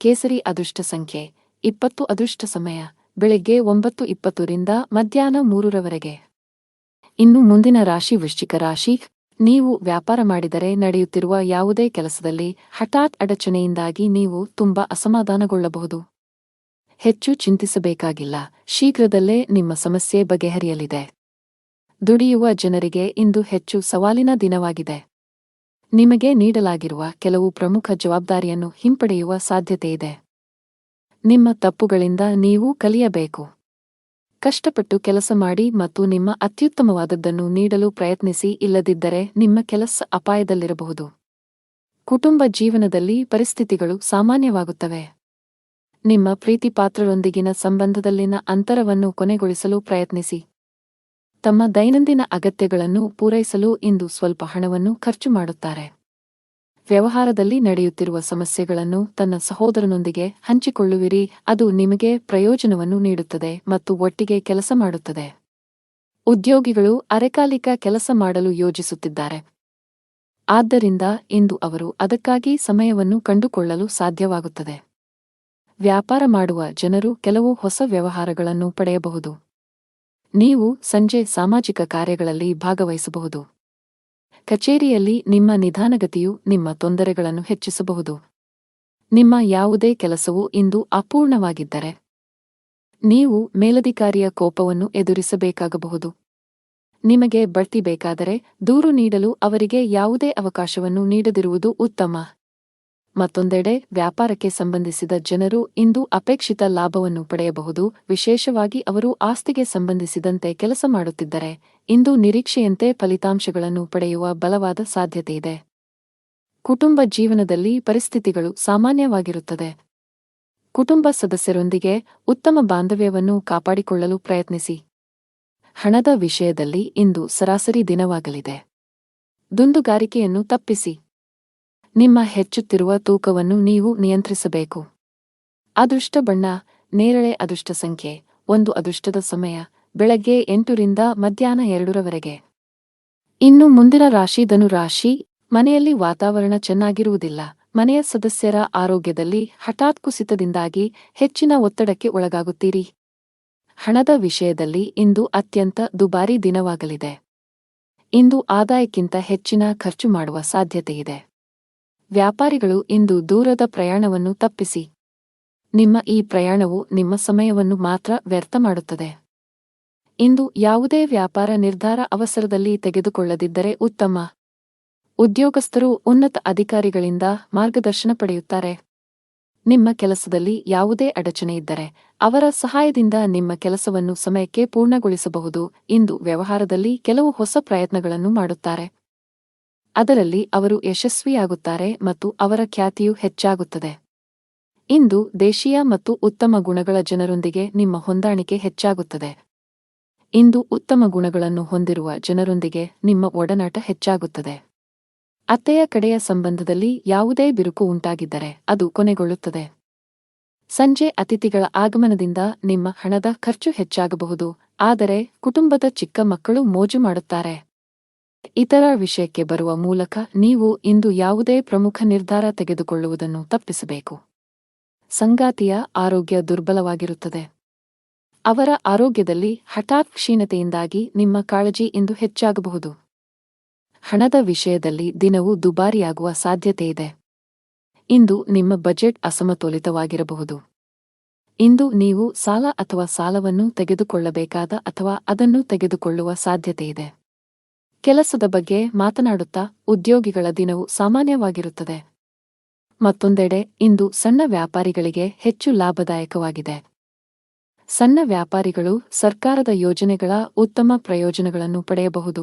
S1: ಕೇಸರಿ. ಅದೃಷ್ಟ ಸಂಖ್ಯೆ 20. ಅದೃಷ್ಟ ಸಮಯ ಬೆಳಗ್ಗೆ 9:20 ರಿಂದ ಮಧ್ಯಾಹ್ನ 3 ಇನ್ನು ಮುಂದಿನ ರಾಶಿ ವೃಶ್ಚಿಕ ರಾಶಿ. ನೀವು ವ್ಯಾಪಾರ ಮಾಡಿದರೆ ನಡೆಯುತ್ತಿರುವ ಯಾವುದೇ ಕೆಲಸದಲ್ಲಿ ಹಠಾತ್ ಅಡಚಣೆಯಿಂದಾಗಿ ನೀವು ತುಂಬಾ ಅಸಮಾಧಾನಗೊಳ್ಳಬಹುದು. ಹೆಚ್ಚು ಚಿಂತಿಸಬೇಕಾಗಿಲ್ಲ, ಶೀಘ್ರದಲ್ಲೇ ನಿಮ್ಮ ಸಮಸ್ಯೆ ಬಗೆಹರಿಯಲಿದೆ. ದುಡಿಯುವ ಜನರಿಗೆ ಇಂದು ಹೆಚ್ಚು ಸವಾಲಿನ ದಿನವಾಗಿದೆ. ನಿಮಗೆ ನೀಡಲಾಗಿರುವ ಕೆಲವು ಪ್ರಮುಖ ಜವಾಬ್ದಾರಿಯನ್ನು ಹಿಂಪಡೆಯುವ ಸಾಧ್ಯತೆಯಿದೆ. ನಿಮ್ಮ ತಪ್ಪುಗಳಿಂದ ನೀವು ಕಲಿಯಬೇಕು. ಕಷ್ಟಪಟ್ಟು ಕೆಲಸ ಮಾಡಿ ಮತ್ತು ನಿಮ್ಮ ಅತ್ಯುತ್ತಮವಾದದ್ದನ್ನು ನೀಡಲು ಪ್ರಯತ್ನಿಸಿ, ಇಲ್ಲದಿದ್ದರೆ ನಿಮ್ಮ ಕೆಲಸ ಅಪಾಯದಲ್ಲಿರಬಹುದು. ಕುಟುಂಬ ಜೀವನದಲ್ಲಿ ಪರಿಸ್ಥಿತಿಗಳು ಸಾಮಾನ್ಯವಾಗುತ್ತವೆ. ನಿಮ್ಮ ಪ್ರೀತಿಪಾತ್ರರೊಂದಿಗಿನ ಸಂಬಂಧದಲ್ಲಿನ ಅಂತರವನ್ನು ಕೊನೆಗೊಳಿಸಲು ಪ್ರಯತ್ನಿಸಿ. ತಮ್ಮ ದೈನಂದಿನ ಅಗತ್ಯಗಳನ್ನು ಪೂರೈಸಲು ಇಂದು ಸ್ವಲ್ಪ ಹಣವನ್ನು ಖರ್ಚು ಮಾಡುತ್ತಾರೆ. ವ್ಯವಹಾರದಲ್ಲಿ ನಡೆಯುತ್ತಿರುವ ಸಮಸ್ಯೆಗಳನ್ನು ತನ್ನ ಸಹೋದರನೊಂದಿಗೆ ಹಂಚಿಕೊಳ್ಳುವಿರಿ. ಅದು ನಿಮಗೆ ಪ್ರಯೋಜನವನ್ನು ನೀಡುತ್ತದೆ ಮತ್ತು ಒಟ್ಟಿಗೆ ಕೆಲಸ ಮಾಡುತ್ತದೆ. ಉದ್ಯೋಗಿಗಳು ಅರೆಕಾಲಿಕ ಕೆಲಸ ಮಾಡಲು ಯೋಜಿಸುತ್ತಿದ್ದಾರೆ. ಆದ್ದರಿಂದ ಇಂದು ಅವರು ಅದಕ್ಕಾಗಿ ಸಮಯವನ್ನು ಕಂಡುಕೊಳ್ಳಲು ಸಾಧ್ಯವಾಗುತ್ತದೆ. ವ್ಯಾಪಾರ ಮಾಡುವ ಜನರು ಕೆಲವು ಹೊಸ ವ್ಯವಹಾರಗಳನ್ನು ಪಡೆಯಬಹುದು. ನೀವು ಸಂಜೆ ಸಾಮಾಜಿಕ ಕಾರ್ಯಗಳಲ್ಲಿ ಭಾಗವಹಿಸಬಹುದು. ಕಚೇರಿಯಲ್ಲಿ ನಿಮ್ಮ ನಿಧಾನಗತಿಯು ನಿಮ್ಮ ತೊಂದರೆಗಳನ್ನು ಹೆಚ್ಚಿಸಬಹುದು. ನಿಮ್ಮ ಯಾವುದೇ ಕೆಲಸವು ಇಂದು ಅಪೂರ್ಣವಾಗಿದ್ದರೆ ನೀವು ಮೇಲಧಿಕಾರಿಯ ಕೋಪವನ್ನು ಎದುರಿಸಬೇಕಾಗಬಹುದು. ನಿಮಗೆ ಬಡ್ತಿ ಬೇಕಾದರೆ ದೂರು ನೀಡಲು ಅವರಿಗೆ ಯಾವುದೇ ಅವಕಾಶವನ್ನು ನೀಡದಿರುವುದು ಉತ್ತಮ. ಮತ್ತೊಂದೆಡೆ ವ್ಯಾಪಾರಕ್ಕೆ ಸಂಬಂಧಿಸಿದ ಜನರು ಇಂದು ಅಪೇಕ್ಷಿತ ಲಾಭವನ್ನು ಪಡೆಯಬಹುದು, ವಿಶೇಷವಾಗಿ ಅವರು ಆಸ್ತಿಗೆ ಸಂಬಂಧಿಸಿದಂತೆ ಕೆಲಸ ಮಾಡುತ್ತಿದ್ದರೆ. ಇಂದು ನಿರೀಕ್ಷೆಯಂತೆ ಫಲಿತಾಂಶಗಳನ್ನು ಪಡೆಯುವ ಬಲವಾದ ಸಾಧ್ಯತೆಯಿದೆ. ಕುಟುಂಬ ಜೀವನದಲ್ಲಿ ಪರಿಸ್ಥಿತಿಗಳು ಸಾಮಾನ್ಯವಾಗಿರುತ್ತದೆ. ಕುಟುಂಬ ಸದಸ್ಯರೊಂದಿಗೆ ಉತ್ತಮ ಬಾಂಧವ್ಯವನ್ನು ಕಾಪಾಡಿಕೊಳ್ಳಲು ಪ್ರಯತ್ನಿಸಿ. ಹಣದ ವಿಷಯದಲ್ಲಿ ಇಂದು ಸರಾಸರಿ ದಿನವಾಗಲಿದೆ. ದುಂದುಗಾರಿಕೆಯನ್ನು ತಪ್ಪಿಸಿ. ನಿಮ್ಮ ಹೆಚ್ಚುತ್ತಿರುವ ತೂಕವನ್ನು ನೀವು ನಿಯಂತ್ರಿಸಬೇಕು. ಅದೃಷ್ಟ ಬಣ್ಣ ನೇರಳೆ. ಅದೃಷ್ಟ ಸಂಖ್ಯೆ 1. ಅದೃಷ್ಟದ ಸಮಯ ಬೆಳಗ್ಗೆ 8 ರಿಂದ ಮಧ್ಯಾಹ್ನ 2 ಇನ್ನು ಮುಂದಿನ ರಾಶಿ ಧನು ರಾಶಿ. ಮನೆಯಲ್ಲಿ ವಾತಾವರಣ ಚೆನ್ನಾಗಿರುವುದಿಲ್ಲ. ಮನೆಯ ಸದಸ್ಯರ ಆರೋಗ್ಯದಲ್ಲಿ ಹಠಾತ್ ಕುಸಿತದಿಂದಾಗಿ ಹೆಚ್ಚಿನ ಒತ್ತಡಕ್ಕೆ ಒಳಗಾಗುತ್ತೀರಿ. ಹಣದ ವಿಷಯದಲ್ಲಿ ಇಂದು ಅತ್ಯಂತ ದುಬಾರಿ ದಿನವಾಗಲಿದೆ. ಇಂದು ಆದಾಯಕ್ಕಿಂತ ಹೆಚ್ಚಿನ ಖರ್ಚು ಮಾಡುವ ಸಾಧ್ಯತೆಯಿದೆ. ವ್ಯಾಪಾರಿಗಳು ಇಂದು ದೂರದ ಪ್ರಯಾಣವನ್ನು ತಪ್ಪಿಸಿ. ನಿಮ್ಮ ಈ ಪ್ರಯಾಣವು ನಿಮ್ಮ ಸಮಯವನ್ನು ಮಾತ್ರ ವ್ಯರ್ಥ ಮಾಡುತ್ತದೆ. ಇಂದು ಯಾವುದೇ ವ್ಯಾಪಾರ ನಿರ್ಧಾರ ಅವಸರದಲ್ಲಿ ತೆಗೆದುಕೊಳ್ಳದಿದ್ದರೆ ಉತ್ತಮ. ಉದ್ಯೋಗಸ್ಥರು ಉನ್ನತ ಅಧಿಕಾರಿಗಳಿಂದ ಮಾರ್ಗದರ್ಶನ ಪಡೆಯುತ್ತಾರೆ. ನಿಮ್ಮ ಕೆಲಸದಲ್ಲಿ ಯಾವುದೇ ಅಡಚಣೆಯಿದ್ದರೆ ಅವರ ಸಹಾಯದಿಂದ ನಿಮ್ಮ ಕೆಲಸವನ್ನು ಸಮಯಕ್ಕೆ ಪೂರ್ಣಗೊಳಿಸಬಹುದು. ಇಂದು ವ್ಯವಹಾರದಲ್ಲಿ ಕೆಲವು ಹೊಸ ಪ್ರಯತ್ನಗಳನ್ನು ಮಾಡುತ್ತಾರೆ. ಅದರಲ್ಲಿ ಅವರು ಯಶಸ್ವಿಯಾಗುತ್ತಾರೆ ಮತ್ತು ಅವರ ಖ್ಯಾತಿಯು ಹೆಚ್ಚಾಗುತ್ತದೆ. ಇಂದು ದೇಶೀಯ ಮತ್ತು ಉತ್ತಮ ಗುಣಗಳ ಜನರೊಂದಿಗೆ ನಿಮ್ಮ ಹೊಂದಾಣಿಕೆ ಹೆಚ್ಚಾಗುತ್ತದೆ. ಇಂದು ಉತ್ತಮ ಗುಣಗಳನ್ನು ಹೊಂದಿರುವ ಜನರೊಂದಿಗೆ ನಿಮ್ಮ ಒಡನಾಟ ಹೆಚ್ಚಾಗುತ್ತದೆ. ಅತ್ತೆಯ ಕಡೆಯ ಸಂಬಂಧದಲ್ಲಿ ಯಾವುದೇ ಬಿರುಕು ಉಂಟಾಗಿದ್ದರೆ ಅದು ಕೊನೆಗೊಳ್ಳುತ್ತದೆ. ಸಂಜೆ ಅತಿಥಿಗಳ ಆಗಮನದಿಂದ ನಿಮ್ಮ ಹಣದ ಖರ್ಚು ಹೆಚ್ಚಾಗಬಹುದು, ಆದರೆ ಕುಟುಂಬದ ಚಿಕ್ಕ ಮಕ್ಕಳು ಮೋಜು ಮಾಡುತ್ತಾರೆ. ಇತರ ವಿಷಯಕ್ಕೆ ಬರುವ ಮೂಲಕ ನೀವು ಇಂದು ಯಾವುದೇ ಪ್ರಮುಖ ನಿರ್ಧಾರ ತೆಗೆದುಕೊಳ್ಳುವುದನ್ನು ತಪ್ಪಿಸಬೇಕು. ಸಂಗಾತಿಯ ಆರೋಗ್ಯ ದುರ್ಬಲವಾಗಿರುತ್ತದೆ. ಅವರ ಆರೋಗ್ಯದಲ್ಲಿ ಹಠಾತ್ ಕ್ಷೀಣತೆಯಿಂದಾಗಿ ನಿಮ್ಮ ಕಾಳಜಿ ಇಂದು ಹೆಚ್ಚಾಗಬಹುದು. ಹಣದ ವಿಷಯದಲ್ಲಿ ದಿನವು ದುಬಾರಿಯಾಗುವ ಸಾಧ್ಯತೆಯಿದೆ. ಇಂದು ನಿಮ್ಮ ಬಜೆಟ್ ಅಸಮತೋಲಿತವಾಗಿರಬಹುದು. ಇಂದು ನೀವು ಸಾಲ ಅಥವಾ ಸಾಲವನ್ನು ತೆಗೆದುಕೊಳ್ಳಬೇಕಾದ ಅಥವಾ ಅದನ್ನು ತೆಗೆದುಕೊಳ್ಳುವ ಸಾಧ್ಯತೆಯಿದೆ. ಕೆಲಸದ ಬಗ್ಗೆ ಮಾತನಾಡುತ್ತಾ ಉದ್ಯೋಗಿಗಳ ದಿನವು ಸಾಮಾನ್ಯವಾಗಿರುತ್ತದೆ. ಮತ್ತೊಂದೆಡೆ ಇಂದು ಸಣ್ಣ ವ್ಯಾಪಾರಿಗಳಿಗೆ ಹೆಚ್ಚು ಲಾಭದಾಯಕವಾಗಿದೆ. ಸಣ್ಣ ವ್ಯಾಪಾರಿಗಳು ಸರ್ಕಾರದ ಯೋಜನೆಗಳ ಉತ್ತಮ ಪ್ರಯೋಜನಗಳನ್ನು ಪಡೆಯಬಹುದು.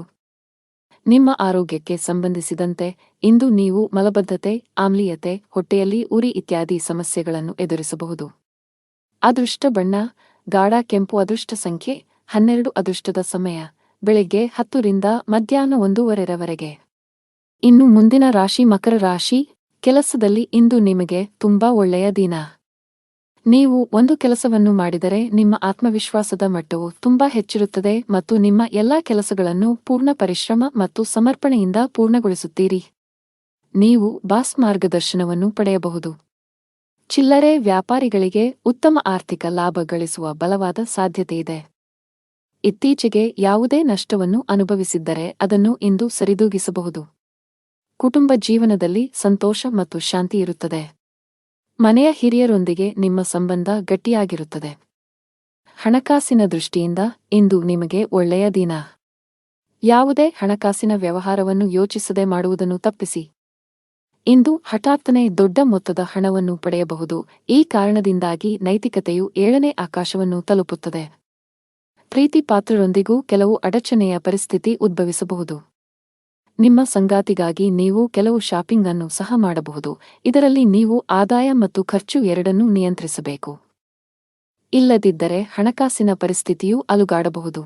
S1: ನಿಮ್ಮ ಆರೋಗ್ಯಕ್ಕೆ ಸಂಬಂಧಿಸಿದಂತೆ ಇಂದು ನೀವು ಮಲಬದ್ಧತೆ, ಆಮ್ಲೀಯತೆ, ಹೊಟ್ಟೆಯಲ್ಲಿ ಉರಿ ಇತ್ಯಾದಿ ಸಮಸ್ಯೆಗಳನ್ನು ಎದುರಿಸಬಹುದು. ಅದೃಷ್ಟ ಬಣ್ಣ ಗಾಢ ಕೆಂಪು. ಅದೃಷ್ಟ ಸಂಖ್ಯೆ 12. ಅದೃಷ್ಟದ ಸಮಯ ಬೆಳಿಗ್ಗೆ 10 ರಿಂದ ಮಧ್ಯಾಹ್ನ 1:30 ಇನ್ನು ಮುಂದಿನ ರಾಶಿ ಮಕರ ರಾಶಿ. ಕೆಲಸದಲ್ಲಿ ಇಂದು ನಿಮಗೆ ತುಂಬಾ ಒಳ್ಳೆಯ ದಿನ. ನೀವು ಒಂದು ಕೆಲಸವನ್ನು ಮಾಡಿದರೆ ನಿಮ್ಮ ಆತ್ಮವಿಶ್ವಾಸದ ಮಟ್ಟವು ತುಂಬಾ ಹೆಚ್ಚಿರುತ್ತದೆ ಮತ್ತು ನಿಮ್ಮ ಎಲ್ಲಾ ಕೆಲಸಗಳನ್ನು ಪೂರ್ಣ ಪರಿಶ್ರಮ ಮತ್ತು ಸಮರ್ಪಣೆಯಿಂದ ಪೂರ್ಣಗೊಳಿಸುತ್ತೀರಿ. ನೀವು ಬಾಸ್ ಮಾರ್ಗದರ್ಶನವನ್ನು ಪಡೆಯಬಹುದು. ಚಿಲ್ಲರೆ ವ್ಯಾಪಾರಿಗಳಿಗೆ ಉತ್ತಮ ಆರ್ಥಿಕ ಲಾಭ ಗಳಿಸುವ ಬಲವಾದ ಸಾಧ್ಯತೆಯಿದೆ. ಇತ್ತೀಚೆಗೆ ಯಾವುದೇ ನಷ್ಟವನ್ನು ಅನುಭವಿಸಿದ್ದರೆ ಅದನ್ನು ಇಂದು ಸರಿದೂಗಿಸಬಹುದು. ಕುಟುಂಬ ಜೀವನದಲ್ಲಿ ಸಂತೋಷ ಮತ್ತು ಶಾಂತಿ ಇರುತ್ತದೆ. ಮನೆಯ ಹಿರಿಯರೊಂದಿಗೆ ನಿಮ್ಮ ಸಂಬಂಧ ಗಟ್ಟಿಯಾಗಿರುತ್ತದೆ. ಹಣಕಾಸಿನ ದೃಷ್ಟಿಯಿಂದ ಇಂದು ನಿಮಗೆ ಒಳ್ಳೆಯ ದಿನ. ಯಾವುದೇ ಹಣಕಾಸಿನ ವ್ಯವಹಾರವನ್ನು ಯೋಚಿಸದೆ ಮಾಡುವುದನ್ನು ತಪ್ಪಿಸಿ. ಇಂದು ಹಠಾತ್ತನೆ ದೊಡ್ಡ ಮೊತ್ತದ ಹಣವನ್ನು ಪಡೆಯಬಹುದು. ಈ ಕಾರಣದಿಂದಾಗಿ ನೈತಿಕತೆಯು 7ನೇ ಆಕಾಶವನ್ನು ತಲುಪುತ್ತದೆ. ಪ್ರೀತಿ ಪಾತ್ರರೊಂದಿಗೂ ಕೆಲವು ಅಡಚಣೆಯ ಪರಿಸ್ಥಿತಿ ಉದ್ಭವಿಸಬಹುದು. ನಿಮ್ಮ ಸಂಗಾತಿಗಾಗಿ ನೀವು ಕೆಲವು ಶಾಪಿಂಗ್ ಅನ್ನು ಸಹ ಮಾಡಬಹುದು. ಇದರಲ್ಲಿ ನೀವು ಆದಾಯ ಮತ್ತು ಖರ್ಚು ಎರಡನ್ನೂ ನಿಯಂತ್ರಿಸಬೇಕು. ಇಲ್ಲದಿದ್ದರೆ ಹಣಕಾಸಿನ ಪರಿಸ್ಥಿತಿಯು ಅಲುಗಾಡಬಹುದು.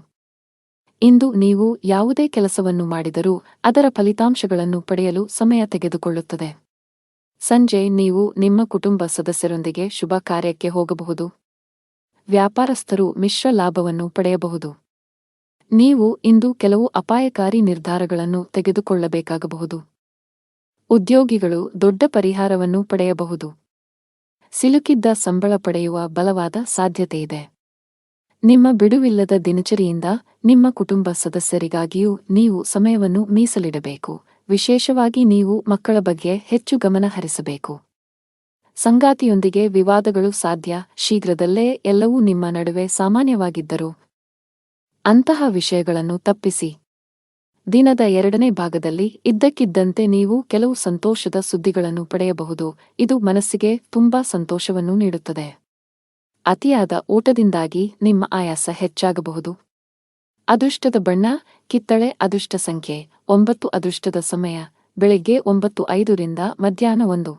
S1: ಇಂದು ನೀವು ಯಾವುದೇ ಕೆಲಸವನ್ನು ಮಾಡಿದರೂ ಅದರ ಫಲಿತಾಂಶಗಳನ್ನು ಪಡೆಯಲು ಸಮಯ ತೆಗೆದುಕೊಳ್ಳುತ್ತದೆ. ಸಂಜೆ ನೀವು ನಿಮ್ಮ ಕುಟುಂಬ ಸದಸ್ಯರೊಂದಿಗೆ ಶುಭ ಕಾರ್ಯಕ್ಕೆ ಹೋಗಬಹುದು. ವ್ಯಾಪಾರಸ್ಥರು ಮಿಶ್ರ ಲಾಭವನ್ನು ಪಡೆಯಬಹುದು. ನೀವು ಇಂದು ಕೆಲವು ಅಪಾಯಕಾರಿ ನಿರ್ಧಾರಗಳನ್ನು ತೆಗೆದುಕೊಳ್ಳಬೇಕಾಗಬಹುದು. ಉದ್ಯೋಗಿಗಳು ದೊಡ್ಡ ಪರಿಹಾರವನ್ನು ಪಡೆಯಬಹುದು. ಸಿಲುಕಿದ್ದ ಸಂಬಳ ಪಡೆಯುವ ಬಲವಾದ ಸಾಧ್ಯತೆಯಿದೆ. ನಿಮ್ಮ ಬಿಡುವಿಲ್ಲದ ದಿನಚರಿಯಿಂದ ನಿಮ್ಮ ಕುಟುಂಬ ಸದಸ್ಯರಿಗಾಗಿಯೂ ನೀವು ಸಮಯವನ್ನು ಮೀಸಲಿಡಬೇಕು. ವಿಶೇಷವಾಗಿ ನೀವು ಮಕ್ಕಳ ಬಗ್ಗೆ ಹೆಚ್ಚು ಗಮನ ಹರಿಸಬೇಕು. ಸಂಗಾತಿಯೊಂದಿಗೆ ವಿವಾದಗಳು ಸಾಧ್ಯ. ಶೀಘ್ರದಲ್ಲೇ ಎಲ್ಲವೂ ನಿಮ್ಮ ನಡುವೆ ಸಾಮಾನ್ಯವಾಗಿದ್ದರೂ ಅಂತಹ ವಿಷಯಗಳನ್ನು ತಪ್ಪಿಸಿ. ದಿನದ 2ನೇ ಭಾಗದಲ್ಲಿ ಇದ್ದಕ್ಕಿದ್ದಂತೆ ನೀವು ಕೆಲವು ಸಂತೋಷದ ಸುದ್ದಿಗಳನ್ನು ಪಡೆಯಬಹುದು. ಇದು ಮನಸ್ಸಿಗೆ ತುಂಬಾ ಸಂತೋಷವನ್ನು ನೀಡುತ್ತದೆ. ಅತಿಯಾದ ಊಟದಿಂದಾಗಿ ನಿಮ್ಮ ಆಯಾಸ ಹೆಚ್ಚಾಗಬಹುದು. ಅದೃಷ್ಟದ ಬಣ್ಣ ಕಿತ್ತಳೆ. ಅದೃಷ್ಟ ಸಂಖ್ಯೆ 9. ಅದೃಷ್ಟದ ಸಮಯ ಬೆಳಿಗ್ಗೆ 9:05 ರಿಂದ ಮಧ್ಯಾಹ್ನ 1.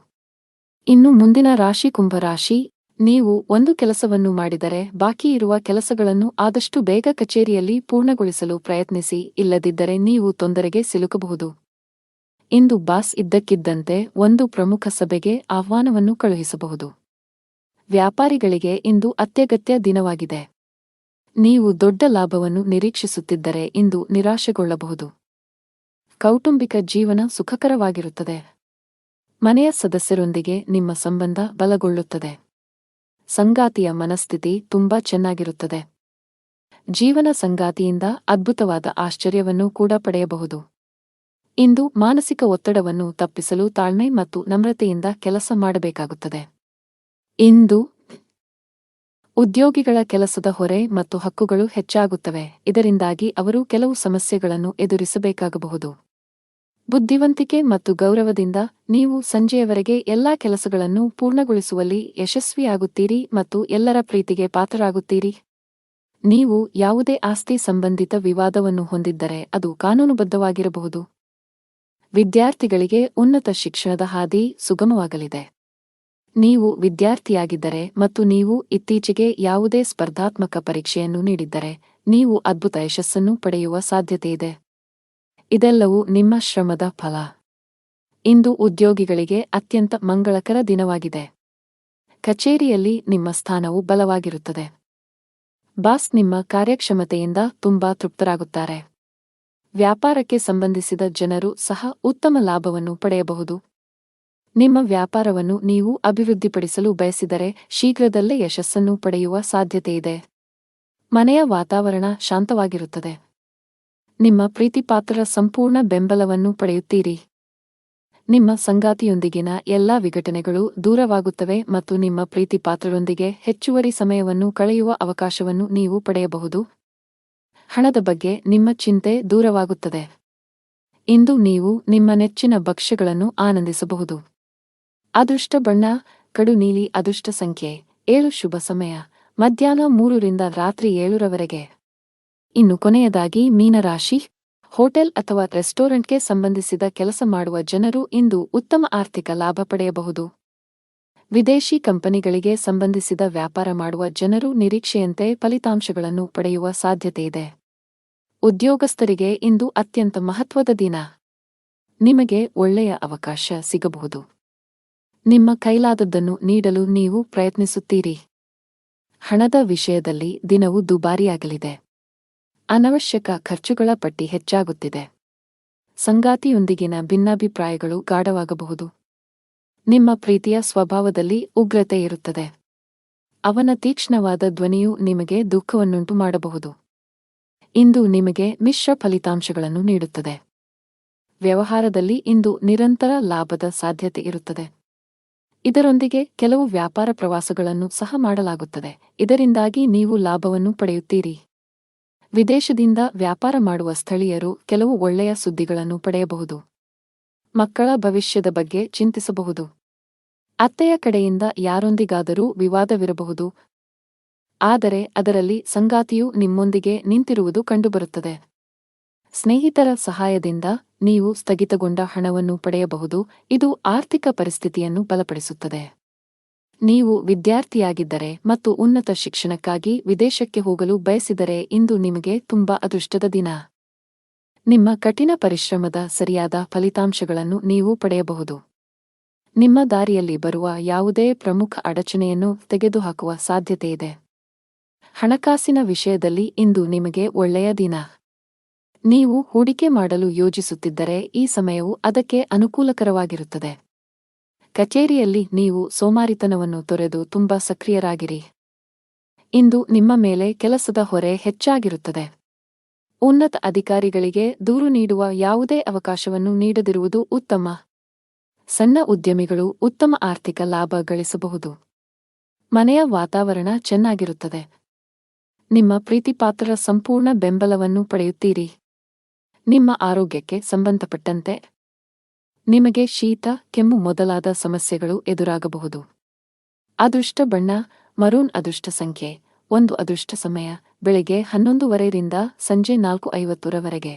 S1: ಇನ್ನು ಮುಂದಿನ ರಾಶಿ ಕುಂಭರಾಶಿ. ನೀವು ಒಂದು ಕೆಲಸವನ್ನು ಮಾಡಿದರೆ ಬಾಕಿ ಇರುವ ಕೆಲಸಗಳನ್ನು ಆದಷ್ಟು ಬೇಗ ಕಚೇರಿಯಲ್ಲಿ ಪೂರ್ಣಗೊಳಿಸಲು ಪ್ರಯತ್ನಿಸಿ. ಇಲ್ಲದಿದ್ದರೆ ನೀವು ತೊಂದರೆಗೆ ಸಿಲುಕಬಹುದು. ಇಂದು ಬಾಸ್ ಇದ್ದಕ್ಕಿದ್ದಂತೆ ಒಂದು ಪ್ರಮುಖ ಸಭೆಗೆ ಆಹ್ವಾನವನ್ನು ಕಳುಹಿಸಬಹುದು. ವ್ಯಾಪಾರಿಗಳಿಗೆ ಇಂದು ಅತ್ಯಗತ್ಯ ದಿನವಾಗಿದೆ. ನೀವು ದೊಡ್ಡ ಲಾಭವನ್ನು ನಿರೀಕ್ಷಿಸುತ್ತಿದ್ದರೆ ಇಂದು ನಿರಾಶೆಗೊಳ್ಳಬಹುದು. ಕೌಟುಂಬಿಕ ಜೀವನ ಸುಖಕರವಾಗಿರುತ್ತದೆ. ಮನೆಯ ಸದಸ್ಯರೊಂದಿಗೆ ನಿಮ್ಮ ಸಂಬಂಧ ಬಲಗೊಳ್ಳುತ್ತದೆ. ಸಂಗಾತಿಯ ಮನಸ್ಥಿತಿ ತುಂಬಾ ಚೆನ್ನಾಗಿರುತ್ತದೆ. ಜೀವನ ಸಂಗಾತಿಯಿಂದ ಅದ್ಭುತವಾದ ಆಶ್ಚರ್ಯವನ್ನು ಕೂಡ ಪಡೆಯಬಹುದು. ಇಂದು ಮಾನಸಿಕ ಒತ್ತಡವನ್ನು ತಪ್ಪಿಸಲು ತಾಳ್ಮೆ ಮತ್ತು ನಮ್ರತೆಯಿಂದ ಕೆಲಸ ಮಾಡಬೇಕಾಗುತ್ತದೆ. ಇಂದು ಉದ್ಯೋಗಿಗಳ ಕೆಲಸದ ಹೊರೆ ಮತ್ತು ಹಕ್ಕುಗಳು ಹೆಚ್ಚಾಗುತ್ತವೆ. ಇದರಿಂದಾಗಿ ಅವರು ಕೆಲವು ಸಮಸ್ಯೆಗಳನ್ನು ಎದುರಿಸಬೇಕಾಗಬಹುದು. ಬುದ್ಧಿವಂತಿಕೆ ಮತ್ತು ಗೌರವದಿಂದ ನೀವು ಸಂಜೆಯವರೆಗೆ ಎಲ್ಲಾ ಕೆಲಸಗಳನ್ನು ಪೂರ್ಣಗೊಳಿಸುವಲ್ಲಿ ಯಶಸ್ವಿಯಾಗುತ್ತೀರಿ ಮತ್ತು ಎಲ್ಲರ ಪ್ರೀತಿಗೆ ಪಾತ್ರರಾಗುತ್ತೀರಿ. ನೀವು ಯಾವುದೇ ಆಸ್ತಿ ಸಂಬಂಧಿತ ವಿವಾದವನ್ನು ಹೊಂದಿದ್ದರೆ ಅದು ಕಾನೂನುಬದ್ಧವಾಗಿರಬಹುದು. ವಿದ್ಯಾರ್ಥಿಗಳಿಗೆ ಉನ್ನತ ಶಿಕ್ಷಣದ ಹಾದಿ ಸುಗಮವಾಗಲಿದೆ. ನೀವು ವಿದ್ಯಾರ್ಥಿಯಾಗಿದ್ದರೆ ಮತ್ತು ನೀವು ಇತ್ತೀಚೆಗೆ ಯಾವುದೇ ಸ್ಪರ್ಧಾತ್ಮಕ ಪರೀಕ್ಷೆಯನ್ನು ನೀಡಿದ್ದರೆ ನೀವು ಅದ್ಭುತ ಯಶಸ್ಸನ್ನು ಪಡೆಯುವ ಸಾಧ್ಯತೆಯಿದೆ. ಇದೆಲ್ಲವೂ ನಿಮ್ಮ ಶ್ರಮದ ಫಲ. ಇಂದು ಉದ್ಯೋಗಿಗಳಿಗೆ ಅತ್ಯಂತ ಮಂಗಳಕರ ದಿನವಾಗಿದೆ. ಕಚೇರಿಯಲ್ಲಿ ನಿಮ್ಮ ಸ್ಥಾನವು ಬಲವಾಗಿರುತ್ತದೆ. ಬಾಸ್ ನಿಮ್ಮ ಕಾರ್ಯಕ್ಷಮತೆಯಿಂದ ತುಂಬಾ ತೃಪ್ತರಾಗುತ್ತಾರೆ. ವ್ಯಾಪಾರಕ್ಕೆ ಸಂಬಂಧಿಸಿದ ಜನರು ಸಹ ಉತ್ತಮ ಲಾಭವನ್ನು ಪಡೆಯಬಹುದು. ನಿಮ್ಮ ವ್ಯಾಪಾರವನ್ನು ನೀವು ಅಭಿವೃದ್ಧಿಪಡಿಸಲು ಬಯಸಿದರೆ ಶೀಘ್ರದಲ್ಲೇ ಯಶಸ್ಸನ್ನು ಪಡೆಯುವ ಸಾಧ್ಯತೆಯಿದೆ. ಮನೆಯ ವಾತಾವರಣ ಶಾಂತವಾಗಿರುತ್ತದೆ. ನಿಮ್ಮ ಪ್ರೀತಿಪಾತ್ರರ ಸಂಪೂರ್ಣ ಬೆಂಬಲವನ್ನು ಪಡೆಯುತ್ತೀರಿ. ನಿಮ್ಮ ಸಂಗಾತಿಯೊಂದಿಗಿನ ಎಲ್ಲಾ ವಿಘಟನೆಗಳು ದೂರವಾಗುತ್ತವೆ ಮತ್ತು ನಿಮ್ಮ ಪ್ರೀತಿಪಾತ್ರರೊಂದಿಗೆ ಹೆಚ್ಚುವರಿ ಸಮಯವನ್ನು ಕಳೆಯುವ ಅವಕಾಶವನ್ನು ನೀವು ಪಡೆಯಬಹುದು. ಹಣದ ಬಗ್ಗೆ ನಿಮ್ಮ ಚಿಂತೆ ದೂರವಾಗುತ್ತದೆ. ಇಂದು ನೀವು ನಿಮ್ಮ ನೆಚ್ಚಿನ ಭಕ್ಷ್ಯಗಳನ್ನು ಆನಂದಿಸಬಹುದು. ಅದೃಷ್ಟ ಬಣ್ಣ ಕಡು ನೀಲಿ. ಅದೃಷ್ಟ ಸಂಖ್ಯೆ 7. ಶುಭ ಸಮಯ ಮಧ್ಯಾಹ್ನ 3 ರಿಂದ ರಾತ್ರಿ 7 ರವರೆಗೆ. ಇನ್ನು ಕೊನೆಯದಾಗಿ ಮೀನರಾಶಿ. ಹೋಟೆಲ್ ಅಥವಾ ರೆಸ್ಟೋರೆಂಟ್ಗೆ ಸಂಬಂಧಿಸಿದ ಕೆಲಸ ಮಾಡುವ ಜನರು ಇಂದು ಉತ್ತಮ ಆರ್ಥಿಕ ಲಾಭ ಪಡೆಯಬಹುದು. ವಿದೇಶಿ ಕಂಪನಿಗಳಿಗೆ ಸಂಬಂಧಿಸಿದ ವ್ಯಾಪಾರ ಮಾಡುವ ಜನರು ನಿರೀಕ್ಷೆಯಂತೆ ಫಲಿತಾಂಶಗಳನ್ನು ಪಡೆಯುವ ಸಾಧ್ಯತೆಯಿದೆ. ಉದ್ಯೋಗಸ್ಥರಿಗೆ ಇಂದು ಅತ್ಯಂತ ಮಹತ್ವದ ದಿನ. ನಿಮಗೆ ಒಳ್ಳೆಯ ಅವಕಾಶ ಸಿಗಬಹುದು. ನಿಮ್ಮ ಕೈಲಾದದ್ದನ್ನು ನೀಡಲು ನೀವು ಪ್ರಯತ್ನಿಸುತ್ತೀರಿ. ಹಣದ ವಿಷಯದಲ್ಲಿ ದಿನವು ದುಬಾರಿಯಾಗಲಿದೆ. ಅನವಶ್ಯಕ ಖರ್ಚುಗಳ ಪಟ್ಟಿ ಹೆಚ್ಚಾಗುತ್ತಿದೆ. ಸಂಗಾತಿಯೊಂದಿಗಿನ ಭಿನ್ನಾಭಿಪ್ರಾಯಗಳು ಗಾಢವಾಗಬಹುದು. ನಿಮ್ಮ ಪ್ರೀತಿಯ ಸ್ವಭಾವದಲ್ಲಿ ಉಗ್ರತೆ ಇರುತ್ತದೆ. ಅವನ ತೀಕ್ಷ್ಣವಾದ ಧ್ವನಿಯು ನಿಮಗೆ ದುಃಖವನ್ನುಂಟು ಮಾಡಬಹುದು. ಇಂದು ನಿಮಗೆ ಮಿಶ್ರ ಫಲಿತಾಂಶಗಳನ್ನು ನೀಡುತ್ತದೆ. ವ್ಯವಹಾರದಲ್ಲಿ ಇಂದು ನಿರಂತರ ಲಾಭದ ಸಾಧ್ಯತೆ ಇರುತ್ತದೆ. ಇದರೊಂದಿಗೆ ಕೆಲವು ವ್ಯಾಪಾರ ಪ್ರವಾಸಗಳನ್ನು ಸಹ ಮಾಡಲಾಗುತ್ತದೆ. ಇದರಿಂದಾಗಿ ನೀವು ಲಾಭವನ್ನು ಪಡೆಯುತ್ತೀರಿ. ವಿದೇಶದಿಂದ ವ್ಯಾಪಾರ ಮಾಡುವ ಸ್ಥಳೀಯರು ಕೆಲವು ಒಳ್ಳೆಯ ಸುದ್ದಿಗಳನ್ನು ಪಡೆಯಬಹುದು. ಮಕ್ಕಳ ಭವಿಷ್ಯದ ಬಗ್ಗೆ ಚಿಂತಿಸಬಹುದು. ಅತ್ತೆಯ ಕಡೆಯಿಂದ ಯಾರೊಂದಿಗಾದರೂ ವಿವಾದವಿರಬಹುದು. ಆದರೆ ಅದರಲ್ಲಿ ಸಂಗಾತಿಯು ನಿಮ್ಮೊಂದಿಗೆ ನಿಂತಿರುವುದು ಕಂಡುಬರುತ್ತದೆ. ಸ್ನೇಹಿತರ ಸಹಾಯದಿಂದ ನೀವು ಸ್ಥಗಿತಗೊಂಡ ಹಣವನ್ನು ಪಡೆಯಬಹುದು. ಇದು ಆರ್ಥಿಕ ಪರಿಸ್ಥಿತಿಯನ್ನು ಬಲಪಡಿಸುತ್ತದೆ. ನೀವು ವಿದ್ಯಾರ್ಥಿಯಾಗಿದ್ದರೆ ಮತ್ತು ಉನ್ನತ ಶಿಕ್ಷಣಕ್ಕಾಗಿ ವಿದೇಶಕ್ಕೆ ಹೋಗಲು ಬಯಸಿದರೆ ಇಂದು ನಿಮಗೆ ತುಂಬಾ ಅದೃಷ್ಟದ ದಿನ. ನಿಮ್ಮ ಕಠಿಣ ಪರಿಶ್ರಮದ ಸರಿಯಾದ ಫಲಿತಾಂಶಗಳನ್ನು ನೀವು ಪಡೆಯಬಹುದು. ನಿಮ್ಮ ದಾರಿಯಲ್ಲಿ ಬರುವ ಯಾವುದೇ ಪ್ರಮುಖ ಅಡಚಣೆಯನ್ನು ತೆಗೆದುಹಾಕುವ ಸಾಧ್ಯತೆಯಿದೆ. ಹಣಕಾಸಿನ ವಿಷಯದಲ್ಲಿ ಇಂದು ನಿಮಗೆ ಒಳ್ಳೆಯ ದಿನ. ನೀವು ಹೂಡಿಕೆ ಮಾಡಲು ಯೋಜಿಸುತ್ತಿದ್ದರೆ ಈ ಸಮಯವು ಅದಕ್ಕೆ ಅನುಕೂಲಕರವಾಗಿರುತ್ತದೆ. ಕಚೇರಿಯಲ್ಲಿ ನೀವು ಸೋಮಾರಿತನವನ್ನು ತೊರೆದು ತುಂಬಾ ಸಕ್ರಿಯರಾಗಿರಿ. ಇಂದು ನಿಮ್ಮ ಮೇಲೆ ಕೆಲಸದ ಹೊರೆ ಹೆಚ್ಚಾಗಿರುತ್ತದೆ. ಉನ್ನತ ಅಧಿಕಾರಿಗಳಿಗೆ ದೂರು ನೀಡುವ ಯಾವುದೇ ಅವಕಾಶವನ್ನು ನೀಡದಿರುವುದು ಉತ್ತಮ. ಸಣ್ಣ ಉದ್ಯಮಿಗಳು ಉತ್ತಮ ಆರ್ಥಿಕ ಲಾಭ ಗಳಿಸಬಹುದು. ಮನೆಯ ವಾತಾವರಣ ಚೆನ್ನಾಗಿರುತ್ತದೆ. ನಿಮ್ಮ ಪ್ರೀತಿಪಾತ್ರರ ಸಂಪೂರ್ಣ ಬೆಂಬಲವನ್ನು ಪಡೆಯುತ್ತೀರಿ. ನಿಮ್ಮ ಆರೋಗ್ಯಕ್ಕೆ ಸಂಬಂಧಪಟ್ಟಂತೆ ನಿಮಗೆ ಶೀತ, ಕೆಮ್ಮು ಮೊದಲಾದ ಸಮಸ್ಯೆಗಳು ಎದುರಾಗಬಹುದು. ಅದೃಷ್ಟ ಬಣ್ಣ ಮರೂನ್. ಅದೃಷ್ಟ ಸಂಖ್ಯೆ 1. ಅದೃಷ್ಟ ಸಮಯ ಬೆಳಗ್ಗೆ 11:30 ರಿಂದ ಸಂಜೆ 4:50 ರವರೆಗೆ.